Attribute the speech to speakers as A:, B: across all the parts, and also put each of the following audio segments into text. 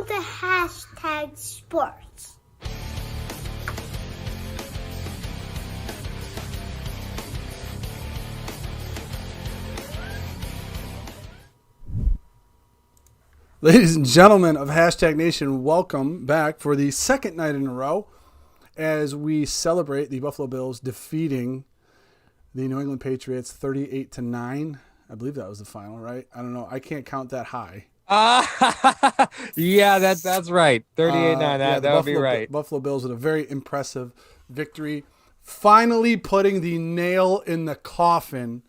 A: to hashtag sports.
B: Ladies and gentlemen of Hashtag Nation, welcome back for the second night in a row as we celebrate the Buffalo Bills defeating the New England Patriots 38-9. I believe that was the final, right? I don't know. I can't count that high.
C: Yeah, that's right. 38-9. That would be right.
B: Buffalo Bills with a very impressive victory, finally putting the nail in the coffin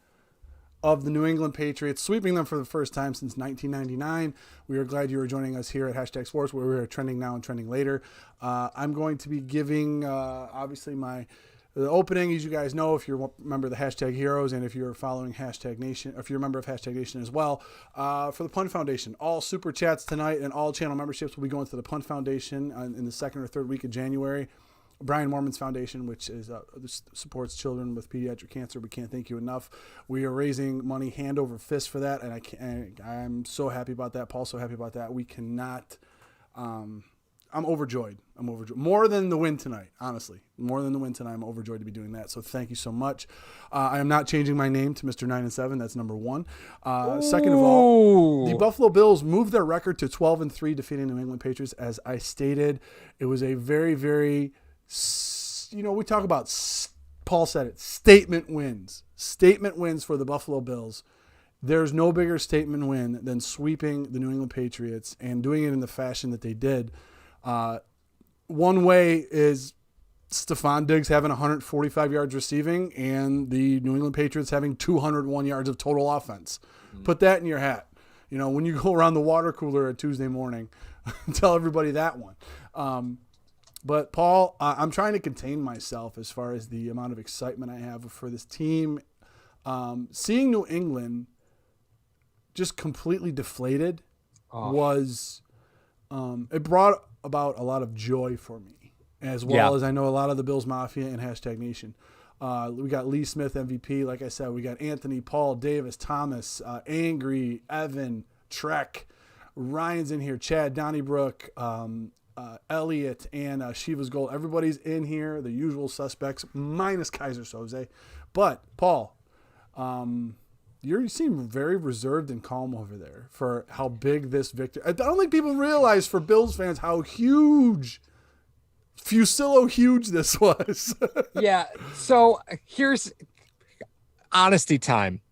B: of the New England Patriots, sweeping them for the first time since 1999. We are glad you are joining us here at Hashtag Sports, where we are trending now and trending later. I'm going to be giving, obviously, the opening, as you guys know, if you're a member of the Hashtag Heroes, and if you're following Hashtag Nation, if you're a member of Hashtag Nation as well, for the Punt Foundation. All Super Chats tonight and all channel memberships will be going to the Punt Foundation in the second or third week of January. Brian Moorman's Foundation, which is supports children with pediatric cancer. We can't thank you enough. We are raising money hand over fist for that, and I'm so happy about that. Paul's so happy about that. We cannot. I'm overjoyed. I'm overjoyed more than the win tonight. Honestly, more than the win tonight. I'm overjoyed to be doing that. So thank you so much. I am not changing my name to Mr. 9-7. That's number one. Second of all, the Buffalo Bills moved their record to 12-3, defeating the New England Patriots. As I stated, it was a very, very we talk about, Paul said it, statement wins. Statement wins for the Buffalo Bills. There's no bigger statement win than sweeping the New England Patriots and doing it in the fashion that they did. One way is Stephon Diggs having 145 yards receiving and the New England Patriots having 201 yards of total offense. Put that in your hat. When you go around the water cooler at Tuesday morning, tell everybody that one. But, Paul, I'm trying to contain myself as far as the amount of excitement I have for this team. Seeing New England just completely deflated was it brought about a lot of joy for me, as well as I know a lot of the Bills Mafia and Hashtag Nation. We got Lee Smith, MVP. Like I said, we got Anthony, Paul, Davis, Thomas, Angry, Evan, Trek. Ryan's in here, Chad, Donnybrook, Elliot, and Shiva's Gold. Everybody's in here, the usual suspects, minus Kaiser Soze. But, Paul, you seem very reserved and calm over there for how big this victory. I don't think people realize, for Bills fans, how huge, Fusillo huge this was.
C: Yeah, so here's honesty time.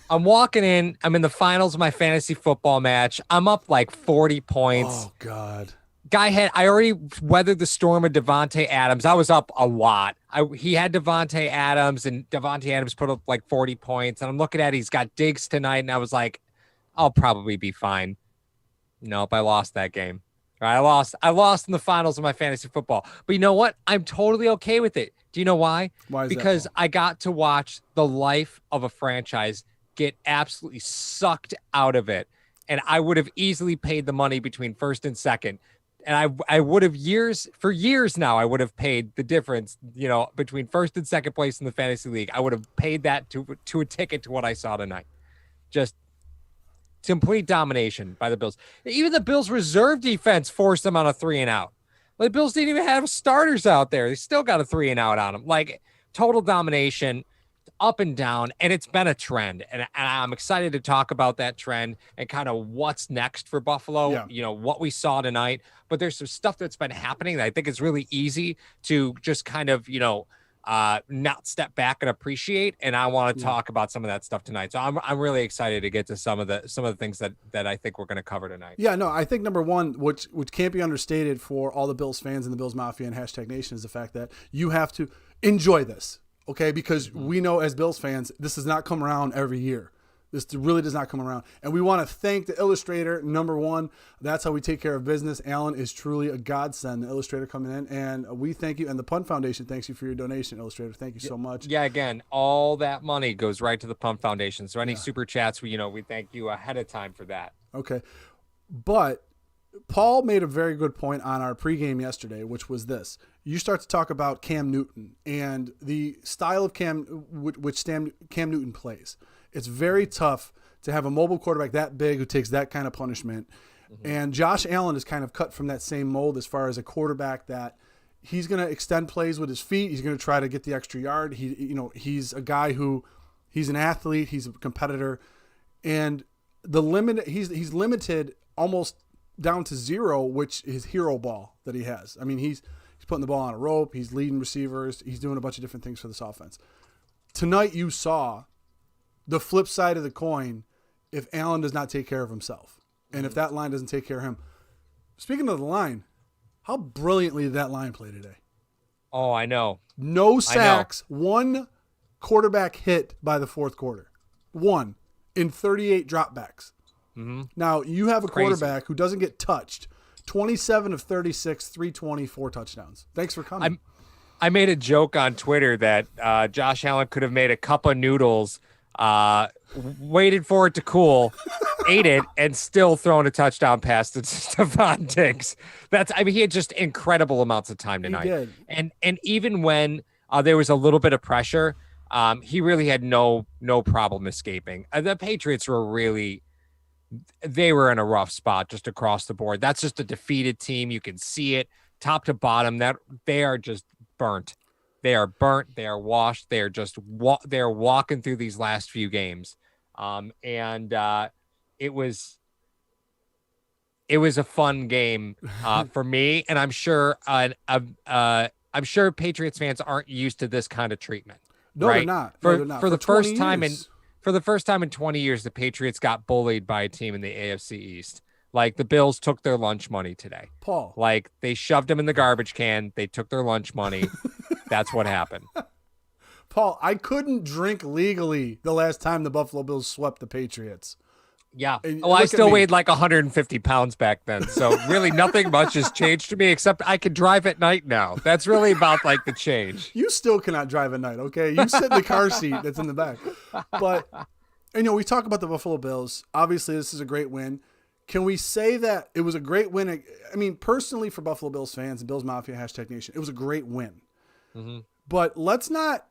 C: I'm walking in. I'm in the finals of my fantasy football match. I'm up like 40 points.
B: Oh, God.
C: I already weathered the storm of Devontae Adams. I was up a lot. He had Devontae Adams, and Devontae Adams put up like 40 points. And I'm looking at it, he's got Diggs tonight, and I was like, I'll probably be fine. Nope, I lost that game. I lost in the finals of my fantasy football. But you know what? I'm totally okay with it. Do you know why?
B: Why is
C: because
B: that,
C: I got to watch the life of a franchise get absolutely sucked out of it. And I would have easily paid the money between first and second. And I would have for years now, I would have paid the difference, between first and second place in the fantasy league. I would have paid that to a ticket to what I saw tonight. Just complete domination by the Bills. Even the Bills reserve defense forced them on a 3-and-out. The Bills didn't even have starters out there. They still got a 3-and-out on them. Like, total domination, up and down, and it's been a trend. And I'm excited to talk about that trend and kind of what's next for Buffalo, what we saw tonight. But there's some stuff that's been happening that I think is really easy to just kind of, not step back and appreciate. And I want to talk about some of that stuff tonight. So I'm really excited to get to some of the things that I think we're going to cover tonight.
B: Yeah, no, I think number one, which can't be understated for all the Bills fans and the Bills Mafia and Hashtag Nation, is the fact that you have to enjoy this. Okay, because we know as Bills fans, this does not come around every year. This really does not come around. And we want to thank the illustrator, number one. That's how we take care of business. Alan is truly a godsend, the illustrator coming in. And we thank you. And the Punt Foundation thanks you for your donation, illustrator. Thank you so much.
C: Yeah, again, all that money goes right to the Punt Foundation. So any super chats, we thank you ahead of time for that.
B: Okay. But Paul made a very good point on our pregame yesterday, which was this. You start to talk about Cam Newton and the style of Cam Newton plays. It's very tough to have a mobile quarterback that big who takes that kind of punishment And Josh Allen is kind of cut from that same mold as far as a quarterback that he's going to extend plays with his feet. He's going to try to get the extra yard. He's a guy who he's an athlete. He's a competitor, and he's limited almost down to zero, which is hero ball that he has. I mean, he's putting the ball on a rope. He's leading receivers. He's doing a bunch of different things for this offense. Tonight you saw the flip side of the coin if Allen does not take care of himself. And if that line doesn't take care of him. Speaking of the line, how brilliantly did that line play today?
C: Oh, I know.
B: No sacks. One quarterback hit by the fourth quarter. One in 38 dropbacks.
C: Mm-hmm.
B: Now, you have a
C: Crazy.
B: quarterback who doesn't get touched. 27 of 36, 320, 4 touchdowns. Thanks for coming.
C: I made a joke on Twitter that Josh Allen could have made a cup of noodles, waited for it to cool, ate it, and still thrown a touchdown pass to Stephon Diggs. He had just incredible amounts of time tonight.
B: He did.
C: And even when there was a little bit of pressure, he really had no problem escaping. The Patriots they were in a rough spot just across the board. That's just a defeated team. You can see it top to bottom that they are just burnt. They are burnt. They are washed. They are just they're walking through these last few games. It was a fun game for me, and I'm sure Patriots fans aren't used to this kind of treatment.
B: No,
C: right?
B: they're not.
C: For the first time
B: years.
C: For the first time in 20 years, the Patriots got bullied by a team in the AFC East. Like, the Bills took their lunch money today.
B: Paul.
C: Like, they shoved them in the garbage can. They took their lunch money. That's what happened.
B: Paul, I couldn't drink legally the last time the Buffalo Bills swept the Patriots.
C: Yeah.
B: And
C: Well, I
B: look at
C: still
B: me.
C: weighed like 150 pounds back then. So really nothing much has changed to me, except I can drive at night now. That's really about like the change.
B: You still cannot drive at night, okay? You sit in the car seat that's in the back. But, we talk about the Buffalo Bills. Obviously, this is a great win. Can we say that it was a great win? I mean, personally, for Buffalo Bills fans and Bills Mafia #Nation, it was a great win.
C: Mm-hmm.
B: But let's not,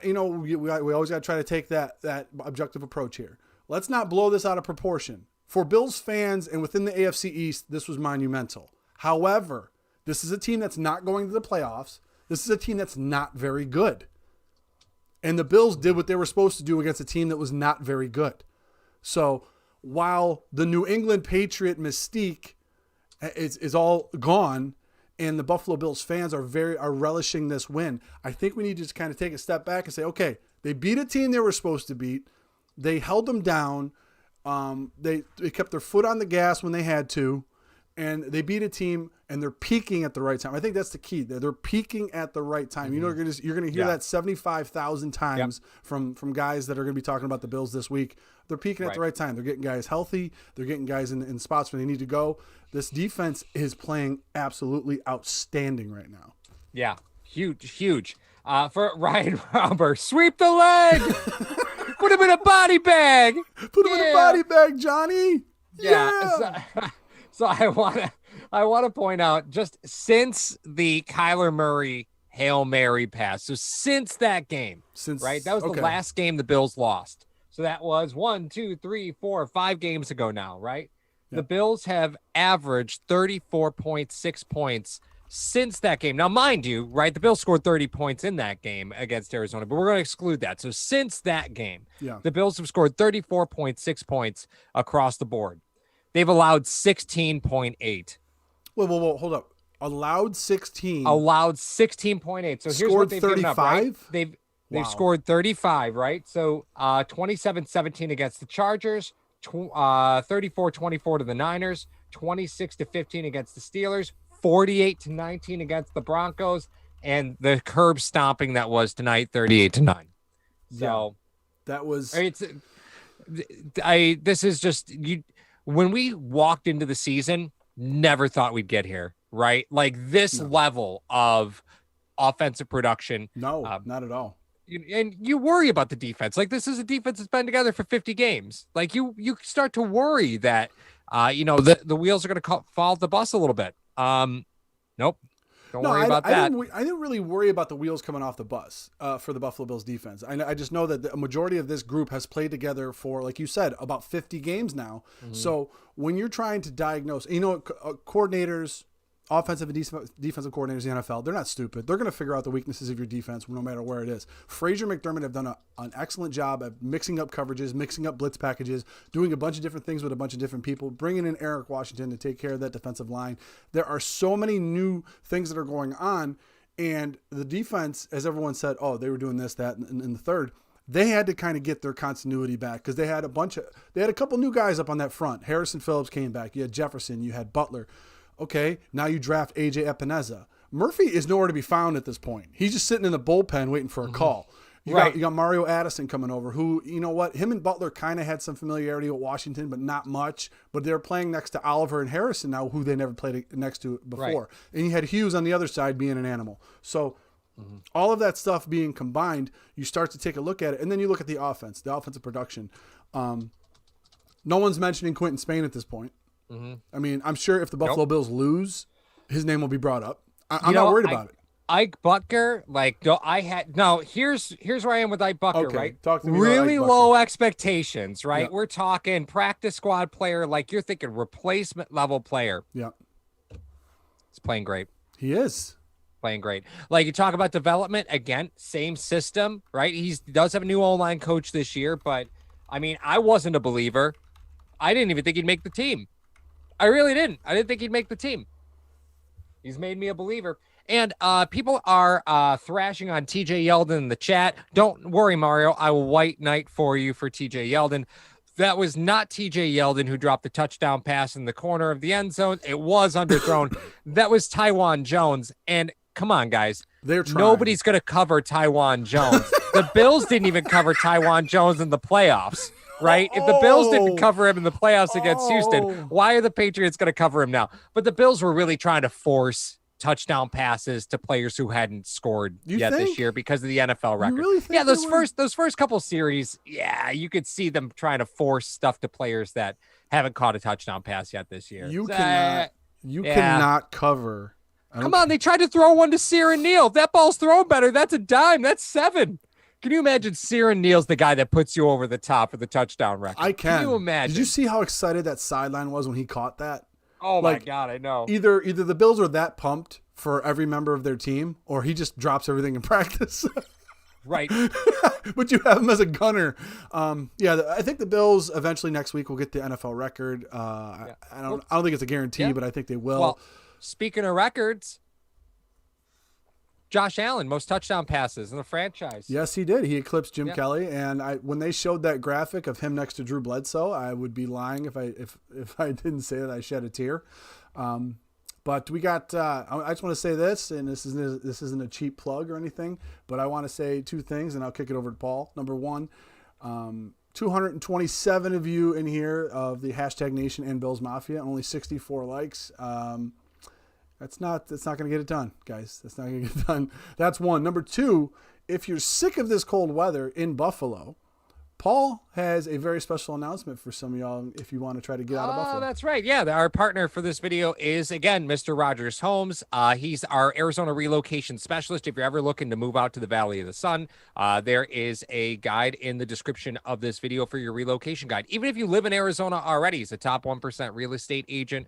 B: we always got to try to take that objective approach here. Let's not blow this out of proportion. For Bills fans and within the AFC East, this was monumental. However, this is a team that's not going to the playoffs. This is a team that's not very good. And the Bills did what they were supposed to do against a team that was not very good. So while the New England Patriot mystique is all gone and the Buffalo Bills fans are relishing this win, I think we need to just kind of take a step back and say, okay, they beat a team they were supposed to beat. They held them down. They kept their foot on the gas when they had to, and they beat a team, and they're peaking at the right time. I think that's the key. They're peaking at the right time. Mm-hmm. You're going to hear that 75,000 times from guys that are going to be talking about the Bills this week. They're peaking at the right time. They're getting guys healthy. They're getting guys in spots where they need to go. This defense is playing absolutely outstanding right now.
C: Yeah, huge. For Ryan Robert, sweep the leg. Put him in a body bag.
B: Put him in a body bag, Johnny.
C: Yeah. So I want to point out, just since the Kyler Murray Hail Mary pass, so since that game, right? That was the last game the Bills lost. So that was 1, 2, 3, 4, 5 games ago now, right? Yep. The Bills have averaged 34.6 points since that game. Now, mind you, right, the Bills scored 30 points in that game against Arizona, but we're going to exclude that. So since that game, the Bills have scored 34.6 points across the board. They've allowed 16.8.
B: Whoa, hold up. Allowed 16.
C: Allowed 16.8. So here's
B: scored
C: what they've
B: 35?
C: given up, right? They've scored 35, right? So 27-17 against the Chargers, 34-24 to the Niners, 26-15 against the Steelers, 48-19 against the Broncos, and the curb stomping that was tonight, 38-9. So
B: that was.
C: This is just you. When we walked into the season, never thought we'd get here, right? Like this level of offensive production.
B: No, not at all.
C: And you worry about the defense. Like, this is a defense that's been together for 50 games. Like, you start to worry that, the wheels are going to fall off the bus a little bit. Nope. Don't worry about that.
B: I didn't really worry about the wheels coming off the bus for the Buffalo Bills defense. I just know that the majority of this group has played together for, like you said, about 50 games now. Mm-hmm. So when you're trying to diagnose, coordinators, offensive and defensive coordinators in the NFL, they're not stupid. They're going to figure out the weaknesses of your defense no matter where it is. Frazier McDermott have done an excellent job at mixing up coverages, mixing up blitz packages, doing a bunch of different things with a bunch of different people, bringing in Eric Washington to take care of that defensive line. There are so many new things that are going on, and the defense, as everyone said, oh, they were doing this, that, and in the third, they had to kind of get their continuity back because they had a couple new guys up on that front. Harrison Phillips came back. You had Jefferson. You had Butler. Okay, now you draft A.J. Epineza. Murphy is nowhere to be found at this point. He's just sitting in the bullpen waiting for a call. You got Mario Addison coming over, who, you know what, him and Butler kind of had some familiarity with Washington, but not much. But they're playing next to Oliver and Harrison now, who they never played next to before. Right. And you had Hughes on the other side being an animal. So all of that stuff being combined, you start to take a look at it, and then you look at the offense, the offensive production. No one's mentioning Quentin Spain at this point. Mm-hmm. I mean, I'm sure if the Buffalo Bills lose, his name will be brought up. I'm not worried about it.
C: Ike Butker, here's where I am with Ike Butker,
B: okay.
C: Right?
B: Talk to me
C: really
B: about Ike Butker.
C: Low expectations, right?
B: Yep.
C: We're talking practice squad player, like you're thinking replacement level player.
B: Yeah.
C: He's playing great.
B: He is.
C: Playing great. Like you talk about development, again, same system, right? He does have a new O-line coach this year, but I mean, I wasn't a believer. I didn't even think he'd make the team. I really didn't. I didn't think he'd make the team. He's made me a believer. And people are thrashing on TJ Yeldon in the chat. Don't worry, Mario. I will white knight for you for TJ Yeldon. That was not TJ Yeldon who dropped the touchdown pass in the corner of the end zone. It was underthrown. That was Tywan Jones. And come on, guys.
B: They're trying.
C: Nobody's going to cover Tywan Jones. The Bills didn't even cover Tywan Jones in the playoffs. Right? If the Bills didn't cover him in the playoffs against Houston, why are the Patriots going to cover him now? But the Bills were really trying to force touchdown passes to players who hadn't scored this year because of the NFL record.
B: You really think
C: those first couple series, you could see them trying to force stuff to players that haven't caught a touchdown pass yet this year.
B: You cannot cover.
C: Come on, they tried to throw one to Sear and Neal. If that ball's thrown better, that's a dime. That's 7. Can you imagine Sear Neal's the guy that puts you over the top for the touchdown record?
B: I can.
C: Can you imagine?
B: Did you see how excited that sideline was when he caught that?
C: Oh, my God, I know.
B: Either the Bills are that pumped for every member of their team, or he just drops everything in practice.
C: Right.
B: But you have him as a gunner. I think the Bills eventually next week will get the NFL record. I don't think it's a guarantee, but I think they will.
C: Well, speaking of records, Josh Allen, most touchdown passes in the franchise.
B: Yes, he did. He eclipsed Jim Kelly. And when they showed that graphic of him next to Drew Bledsoe, I would be lying if I didn't say that I shed a tear. But we got. I just want to say this, and this isn't a cheap plug or anything, but I want to say 2 things, and I'll kick it over to Paul. Number 1, 227 of you in here of the hashtag Nation and Bills Mafia, and only 64 likes. That's not going to get it done, guys. That's not going to get it done. That's 1. Number 2, if you're sick of this cold weather in Buffalo, Paul has a very special announcement for some of y'all if you want to try to get out of Buffalo.
C: Oh, that's right. Yeah, our partner for this video is, again, Mr. Rogers Homes. He's our Arizona relocation specialist. If you're ever looking to move out to the Valley of the Sun, there is a guide in the description of this video for your relocation guide. Even if you live in Arizona already, he's a top 1% real estate agent.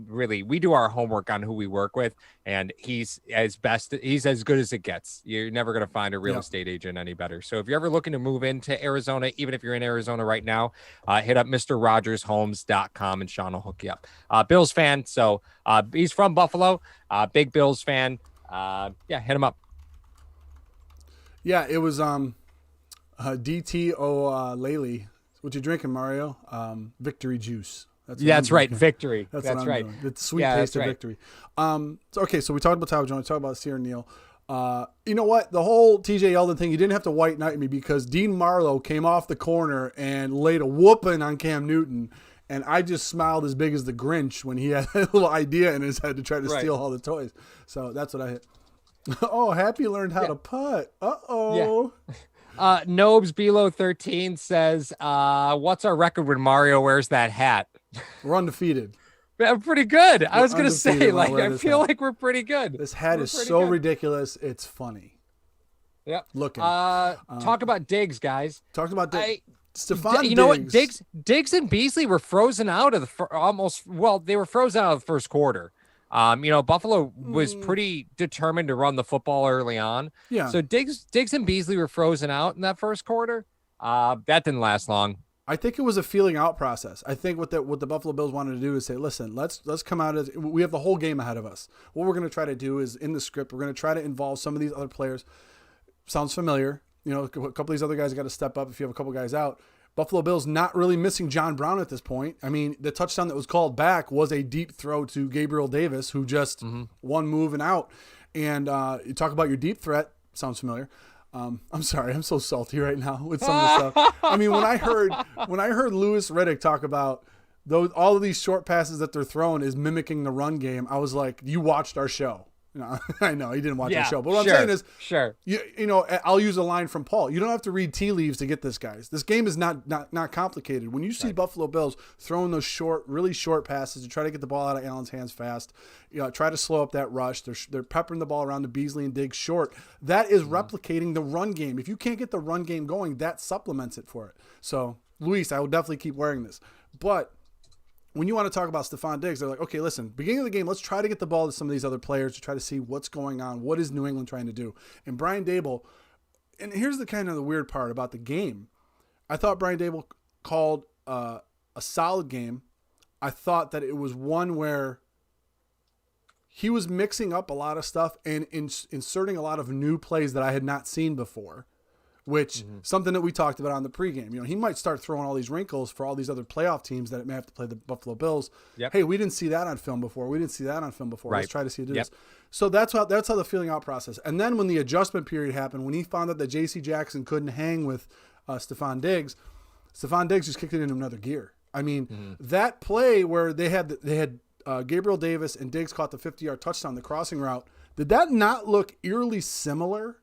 C: Really, we do our homework on who we work with, and he's as good as it gets. You're never going to find a real estate agent any better. So if you're ever looking to move into Arizona, even if you're in Arizona right now, hit up MrRogersHomes.com and Sean will hook you up. Bills fan, so he's from Buffalo, big Bills fan. Hit him up.
B: Yeah, it was DT O'Laley. What you drinking, Mario? Victory juice.
C: That's right. Victory. That's right.
B: Doing. The sweet taste of victory. So we talked about Tyler Jones. We talked about Sear Neal. You know what? The whole TJ Yeldon thing, you didn't have to white knight me because Dean Marlowe came off the corner and laid a whooping on Cam Newton. And I just smiled as big as the Grinch when he had a little idea in his head to try to steal all the toys. So that's what I hit. Oh, Happy learned how to putt. Uh-oh.
C: Yeah. Nobes Below 13 says, what's our record when Mario wears that hat?
B: We're undefeated.
C: I'm pretty good. I
B: We're
C: was gonna say,
B: undefeated when I
C: like,
B: wear
C: I
B: this
C: feel
B: hat.
C: like we're pretty good.
B: This hat
C: We're
B: is
C: pretty
B: so
C: good.
B: ridiculous. It's funny.
C: Yep.
B: Looking.
C: Talk about Diggs, guys.
B: Talking about
C: I
B: Stephon
C: You know what?
B: Diggs.
C: Diggs and Beasley were frozen out of they were frozen out of the first quarter. Buffalo was pretty determined to run the football early on.
B: Yeah.
C: So Diggs and Beasley were frozen out in that first quarter. That didn't last long.
B: I think it was a feeling out process. I think what the Buffalo Bills wanted to do is say, listen, let's come out as we have the whole game ahead of us. What we're going to try to do is in the script, we're going to try to involve some of these other players. Sounds familiar. A couple of these other guys got to step up if you have a couple guys out. Buffalo Bills not really missing John Brown at this point. I mean, the touchdown that was called back was a deep throw to Gabriel Davis, who just one move and out. And you talk about your deep threat. Sounds familiar. I'm sorry, I'm so salty right now with some of the stuff. I mean, when I heard Louis Riddick talk about all of these short passes that they're throwing is mimicking the run game, I was like, you watched our show. I know he didn't watch our show, but what I'm saying is, I'll use a line from Paul. You don't have to read tea leaves to get this, guys. This game is not complicated. When you see Buffalo Bills throwing those really short passes to try to get the ball out of Allen's hands fast, try to slow up that rush. They're peppering the ball around to Beasley and Diggs short. That is replicating the run game. If you can't get the run game going, that supplements it for it. So, Luis, I will definitely keep wearing this, but when you want to talk about Stephon Diggs, they're like, okay, listen, beginning of the game, let's try to get the ball to some of these other players to try to see what's going on. What is New England trying to do? And Brian Daboll, and here's the weird part about the game. I thought Brian Daboll called a solid game. I thought that it was one where he was mixing up a lot of stuff and inserting a lot of new plays that I had not seen before. Which something that we talked about on the pregame. He might start throwing all these wrinkles for all these other playoff teams that may have to play the Buffalo Bills.
C: Yep.
B: Hey, we didn't see that on film before. We didn't see that on film before.
C: Right.
B: Let's try to see it do this. So that's how the feeling out process. And then when the adjustment period happened, when he found out that J.C. Jackson couldn't hang with Stephon Diggs just kicked it into another gear. I mean, that play where they had Gabriel Davis and Diggs caught the 50-yard touchdown, the crossing route. Did that not look eerily similar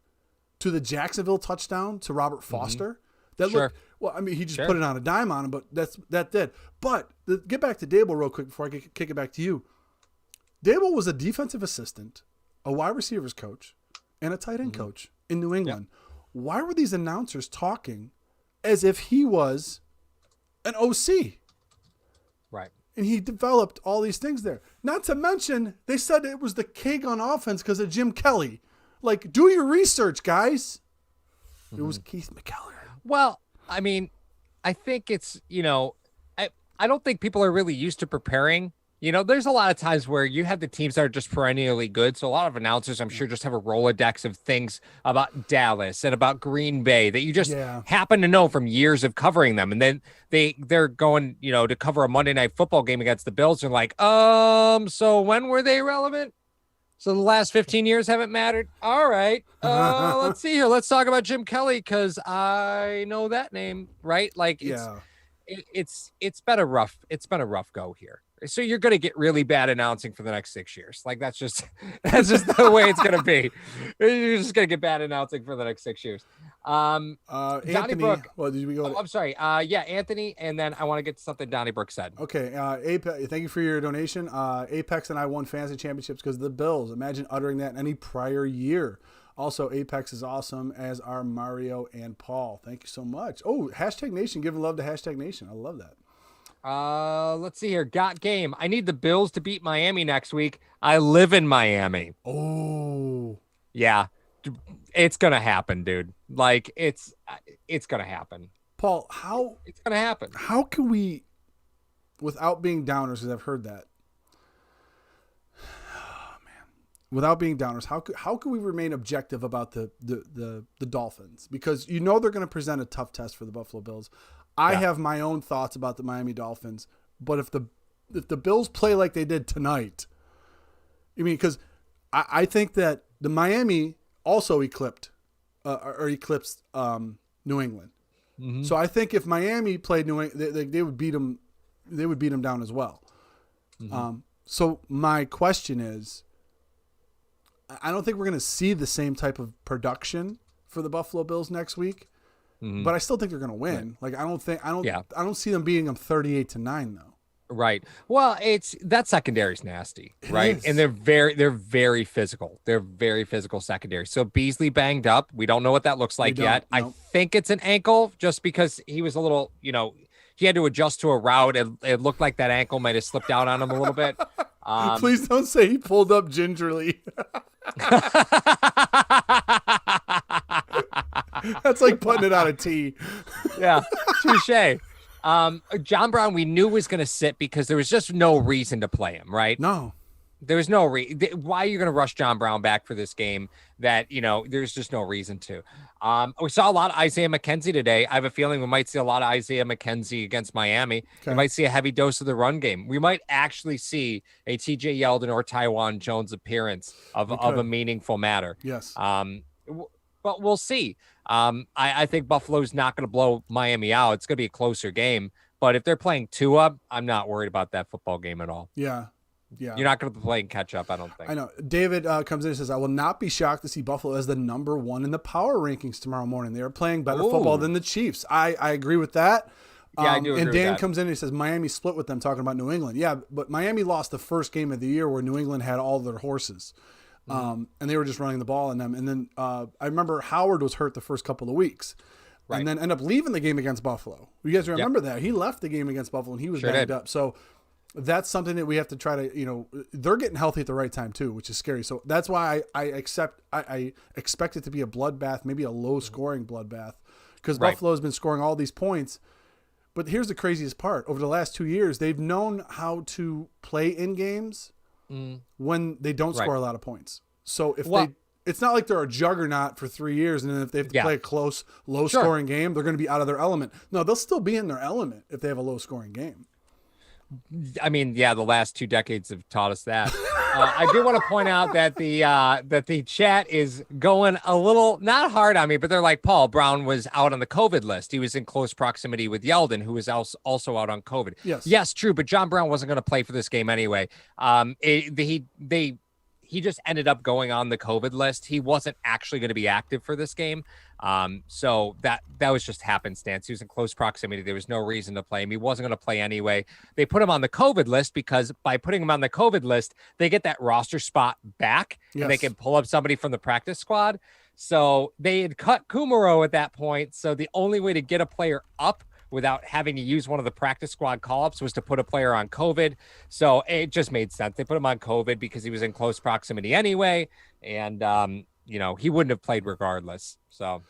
B: to the Jacksonville touchdown to Robert Foster? That looked, well, I mean, he just put it on a dime on him, but that did. But get back to Daboll real quick before I kick it back to you. Daboll was a defensive assistant, a wide receivers coach, and a tight end coach in New England. Why were these announcers talking as if he was an OC?
C: Right.
B: And he developed all these things there. Not to mention, they said it was the king on offense because of Jim Kelly. Like, do your research, guys. It was Keith McKellar.
C: Well, I mean, I think it's, I don't think people are really used to preparing. There's a lot of times where you have the teams that are just perennially good. So a lot of announcers, I'm sure, just have a Rolodex of things about Dallas and about Green Bay that you just happen to know from years of covering them. And then they're going, to cover a Monday Night Football game against the Bills and like, so when were they relevant? So the last 15 years haven't mattered. All right. Let's see here. Let's talk about Jim Kelly because I know that name, right? Like it's been a rough go here. So you're going to get really bad announcing for the next 6 years. Like that's just the way it's going to be. You're just going to get bad announcing for the next 6 years.
B: Anthony,
C: Brooke.
B: well, did we go?
C: I'm sorry. Anthony, and then I want to get to something Donnie Brooke said.
B: Okay. Apex, thank you for your donation. Apex and I won fantasy championships because of the Bills. Imagine uttering that in any prior year. Also, Apex is awesome, as are Mario and Paul. Thank you so much. Oh, hashtag Nation, giving love to hashtag Nation. I love that.
C: Let's see here. Got game. I need the Bills to beat Miami next week. I live in Miami.
B: Oh,
C: yeah, it's gonna happen, dude. Like it's gonna happen.
B: Paul, how
C: it's gonna happen?
B: How can we, without being downers, because I've heard that. Oh man, without being downers, how can we remain objective about the Dolphins? Because they're going to present a tough test for the Buffalo Bills. I have my own thoughts about the Miami Dolphins, but if the Bills play like they did tonight, because I think that the Miami also eclipsed New England. Mm-hmm. So I think if Miami played New England, they would beat them. They would beat them down as well. Mm-hmm. So my question is, I don't think we're going to see the same type of production for the Buffalo Bills next week. Mm-hmm. But I still think they're going to win. Right. Like I don't see them beating them 38-9 though.
C: Right. Well, it's that secondary's nasty,
B: It
C: right? And
B: is.
C: they're very physical. They're very physical secondary. So Beasley banged up. We don't know what that looks
B: We
C: like
B: don't.
C: yet. I
B: No.
C: think it's an ankle just because he was a little, he had to adjust to a route. It looked like that ankle might have slipped out on him a little bit.
B: Please don't say he pulled up gingerly. That's like putting it on a tee.
C: Yeah, touche. John Brown, we knew was going to sit because there was just no reason to play him, right?
B: No.
C: There was no why are you going to rush John Brown back for this game that, there's just no reason to. We saw a lot of Isaiah McKenzie today. I have a feeling we might see a lot of Isaiah McKenzie against Miami.
B: Okay.
C: We might see a heavy dose of the run game. We might actually see a TJ Yeldon or Tywan Jones appearance of a meaningful matter.
B: Yes.
C: But we'll see. I think Buffalo's not going to blow Miami out. It's going to be a closer game. But if they're playing Tua, I'm not worried about that football game at all.
B: Yeah. Yeah.
C: You're not going to be playing catch up, I don't think.
B: I know. David comes in and says, I will not be shocked to see Buffalo as the number 1 in the power rankings tomorrow morning. They are playing better football than the Chiefs. I agree with that.
C: Yeah, I do agree
B: and Dan
C: with that.
B: comes in and he says, Miami split with them, talking about New England. Yeah, but Miami lost the first game of the year where New England had all their horses. And they were just running the ball in them. And then I remember Howard was hurt the first couple of weeks.
C: Right.
B: And then ended up leaving the game against Buffalo. You guys remember that? He left the game against Buffalo and he was banged up. So that's something that we have to try to, they're getting healthy at the right time too, which is scary. So that's why I expect it to be a bloodbath, maybe a low scoring bloodbath, because Buffalo has been scoring all these points. But here's the craziest part. Over the last 2 years, they've known how to play in games when they don't score a lot of points. So it's not like they're a juggernaut for 3 years, and then if they have to play a close, low-scoring game, they're going to be out of their element. No, they'll still be in their element if they have a low-scoring game.
C: I mean, the last 2 decades have taught us that. I do want to point out that the chat is going a little not hard on me, but they're like, Paul Brown was out on the COVID list. He was in close proximity with Yeldon, who was also out on COVID. Yes, true, but John Brown wasn't going to play for this game anyway. He just ended up going on the COVID list. He wasn't actually going to be active for this game. So that was just happenstance. He was in close proximity. There was no reason to play him. He wasn't going to play anyway. They put him on the COVID list because by putting him on the COVID list, they get that roster spot back and they can pull up somebody from the practice squad. So they had cut Kumaro at that point. So the only way to get a player up without having to use one of the practice squad call-ups was to put a player on COVID. So it just made sense. They put him on COVID because he was in close proximity anyway. And, he wouldn't have played regardless. So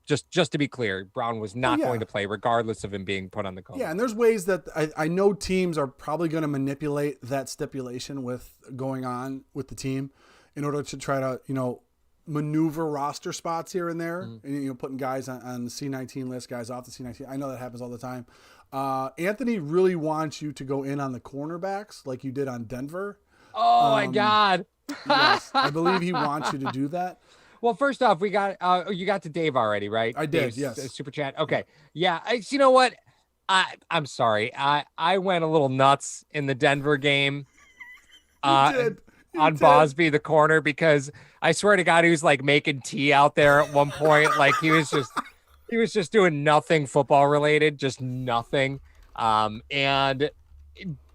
C: just to be clear, Brown was not going to play regardless of him being put on the COVID.
B: Yeah, and there's ways that I know teams are probably going to manipulate that stipulation with going on with the team in order to try to, maneuver roster spots here and there, and putting guys on the C19 list, guys off the C19. I know that happens all the time. Anthony really wants you to go in on the cornerbacks like you did on Denver.
C: Oh my God.
B: Yes, I believe he wants you to do that.
C: Well, first off, we got you got to Dave already, right?
B: I did.
C: Dave's,
B: yes.
C: Super chat. Okay. Yeah. You know what? I'm sorry. I went a little nuts in the Denver game. On Bosby, the corner, because I swear to God, he was like making tea out there at one point. Like he was just doing nothing football related, just nothing. And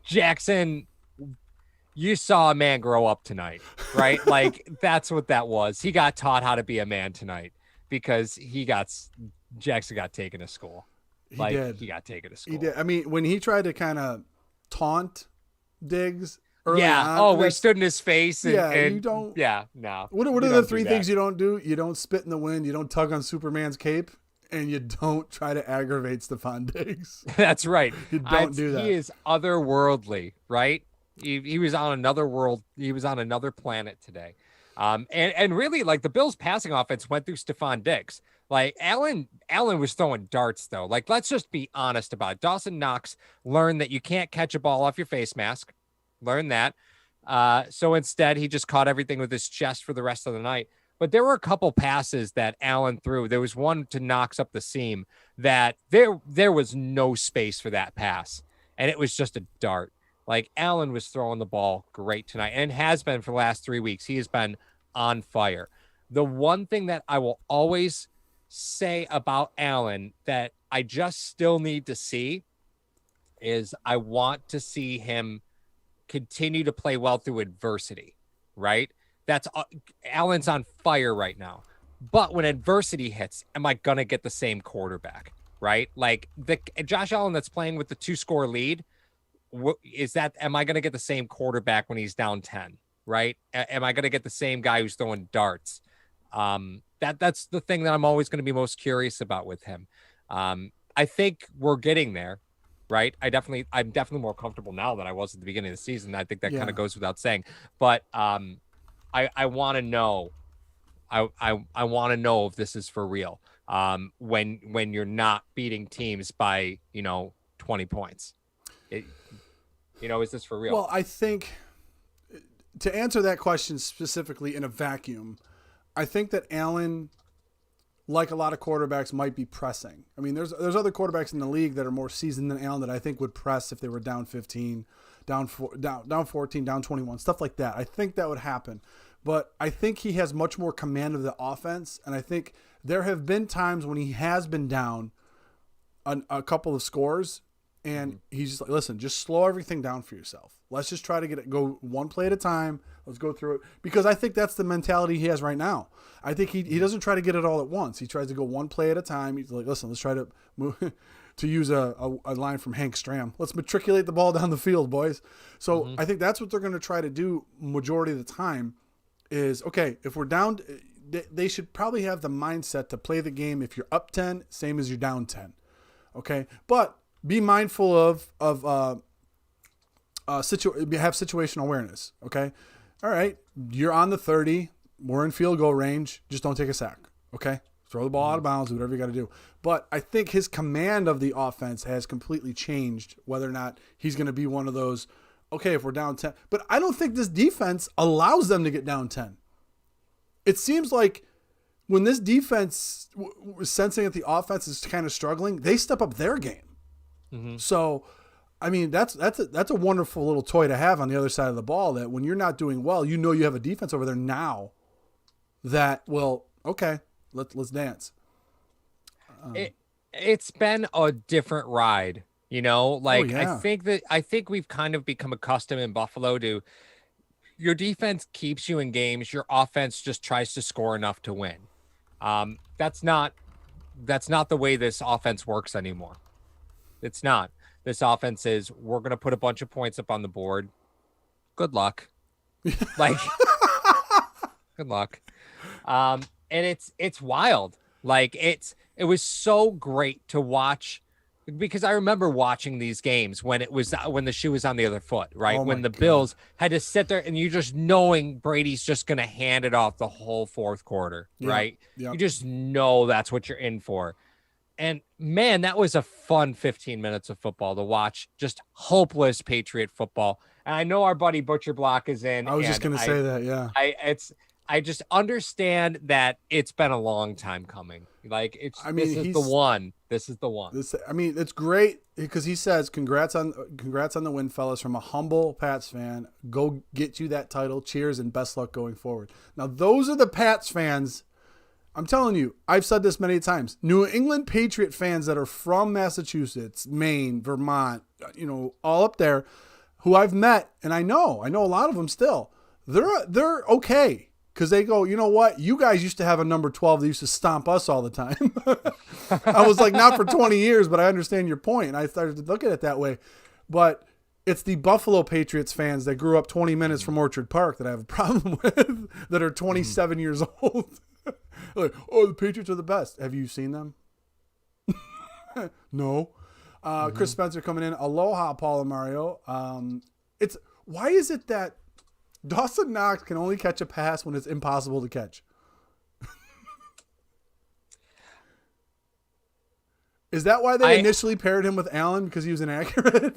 C: Jackson, you saw a man grow up tonight, right? Like that's what that was. He got taught how to be a man tonight because Jackson got taken to school. He got taken to school.
B: He did. I mean, when he tried to kind of taunt Diggs.
C: We stood in his face. And
B: you don't.
C: Yeah, no.
B: What are the 3 things you don't do? You don't spit in the wind. You don't tug on Superman's cape, and you don't try to aggravate Stephon Diggs.
C: That's right.
B: You don't do that.
C: He is otherworldly, right? He was on another world. He was on another planet today. And really, like the Bills' passing offense went through Stephon Diggs. Like Allen was throwing darts though. Like let's just be honest about it. Dawson Knox learned that you can't catch a ball off your face mask. Learn that. So instead, he just caught everything with his chest for the rest of the night. But there were a couple passes that Allen threw. There was one to Knox up the seam that there was no space for that pass. And it was just a dart. Like Allen was throwing the ball great tonight and has been for the last 3 weeks. He has been on fire. The one thing that I will always say about Allen that I just still need to see is I want to see him continue to play well through adversity, right? That's Allen's on fire right now. But when adversity hits, am I going to get the same quarterback, right? Like the Josh Allen that's playing with the 2-score lead, am I going to get the same quarterback when he's down 10, right? Am I going to get the same guy who's throwing darts? That's the thing that I'm always going to be most curious about with him. I think we're getting there, right? I'm definitely more comfortable now than I was at the beginning of the season. I think that kind of goes without saying, but I want to know. I want to know if this is for real. When you're not beating teams by 20 points, is this for real?
B: Well, I think to answer that question specifically in a vacuum, I think that Allen, like a lot of quarterbacks, might be pressing. I mean, there's other quarterbacks in the league that are more seasoned than Allen that I think would press if they were down 15, down 14, down 21, stuff like that. I think that would happen. But I think he has much more command of the offense, and I think there have been times when he has been down a couple of scores, and he's just like, listen, just slow everything down for yourself. Let's just try to go one play at a time. Let's go through it. Because I think that's the mentality he has right now. I think he doesn't try to get it all at once. He tries to go one play at a time. He's like, listen, let's try to move, to use a line from Hank Stram. Let's matriculate the ball down the field, boys. So I think that's what they're going to try to do majority of the time is, okay, if we're down, they should probably have the mindset to play the game. If you're up 10, same as you're down 10. Okay. But be mindful of have situational awareness. Okay. All right. You're on the 30. We're in field goal range. Just don't take a sack. Okay. Throw the ball out of bounds, do whatever you got to do. But I think his command of the offense has completely changed, whether or not he's going to be one of those, okay, if we're down 10. But I don't think this defense allows them to get down 10. It seems like when this defense was sensing that the offense is kind of struggling, they step up their game. So, I mean, that's a wonderful little toy to have on the other side of the ball, that when you're not doing well, you have a defense over there now that, well, okay, let's dance.
C: It's been a different ride,
B: yeah.
C: I think we've kind of become accustomed in Buffalo to your defense keeps you in games. Your offense just tries to score enough to win. That's not the way this offense works anymore. It's not. This offense is, we're going to put a bunch of points up on the board. Good luck. Good luck. And it's wild. It was so great to watch, because I remember watching these games when the shoe was on the other foot, right?
B: Oh
C: when the
B: God.
C: Bills had to sit there and you just knowing Brady's just going to hand it off the whole fourth quarter, right?
B: Yep.
C: You just know that's what you're in for. And man, that was a fun 15 minutes of football to watch. Just hopeless Patriot football. And I know our buddy Butcher Block is in.
B: I was just going to say that. Yeah.
C: I just understand that it's been a long time coming. This is the one. This is the one.
B: It's great because he says, congrats on the win, fellas, from a humble Pats fan. Go get you that title. Cheers and best luck going forward. Now, those are the Pats fans. I'm telling you, I've said this many times. New England Patriot fans that are from Massachusetts, Maine, Vermont, all up there, who I've met, and I know a lot of them still. They're okay. Because they go, you know what? You guys used to have a number 12 that used to stomp us all the time. I was like, not for 20 years, but I understand your point. And I started to look at it that way. But it's the Buffalo Patriots fans that grew up 20 minutes from Orchard Park that I have a problem with, that are 27 years old. Like, oh, the Patriots are the best. Have you seen them? No. Chris Spencer coming in. Aloha, Paul and Mario. Why is it that Dawson Knox can only catch a pass when it's impossible to catch? Is that why they initially paired him with Allen, because he was inaccurate?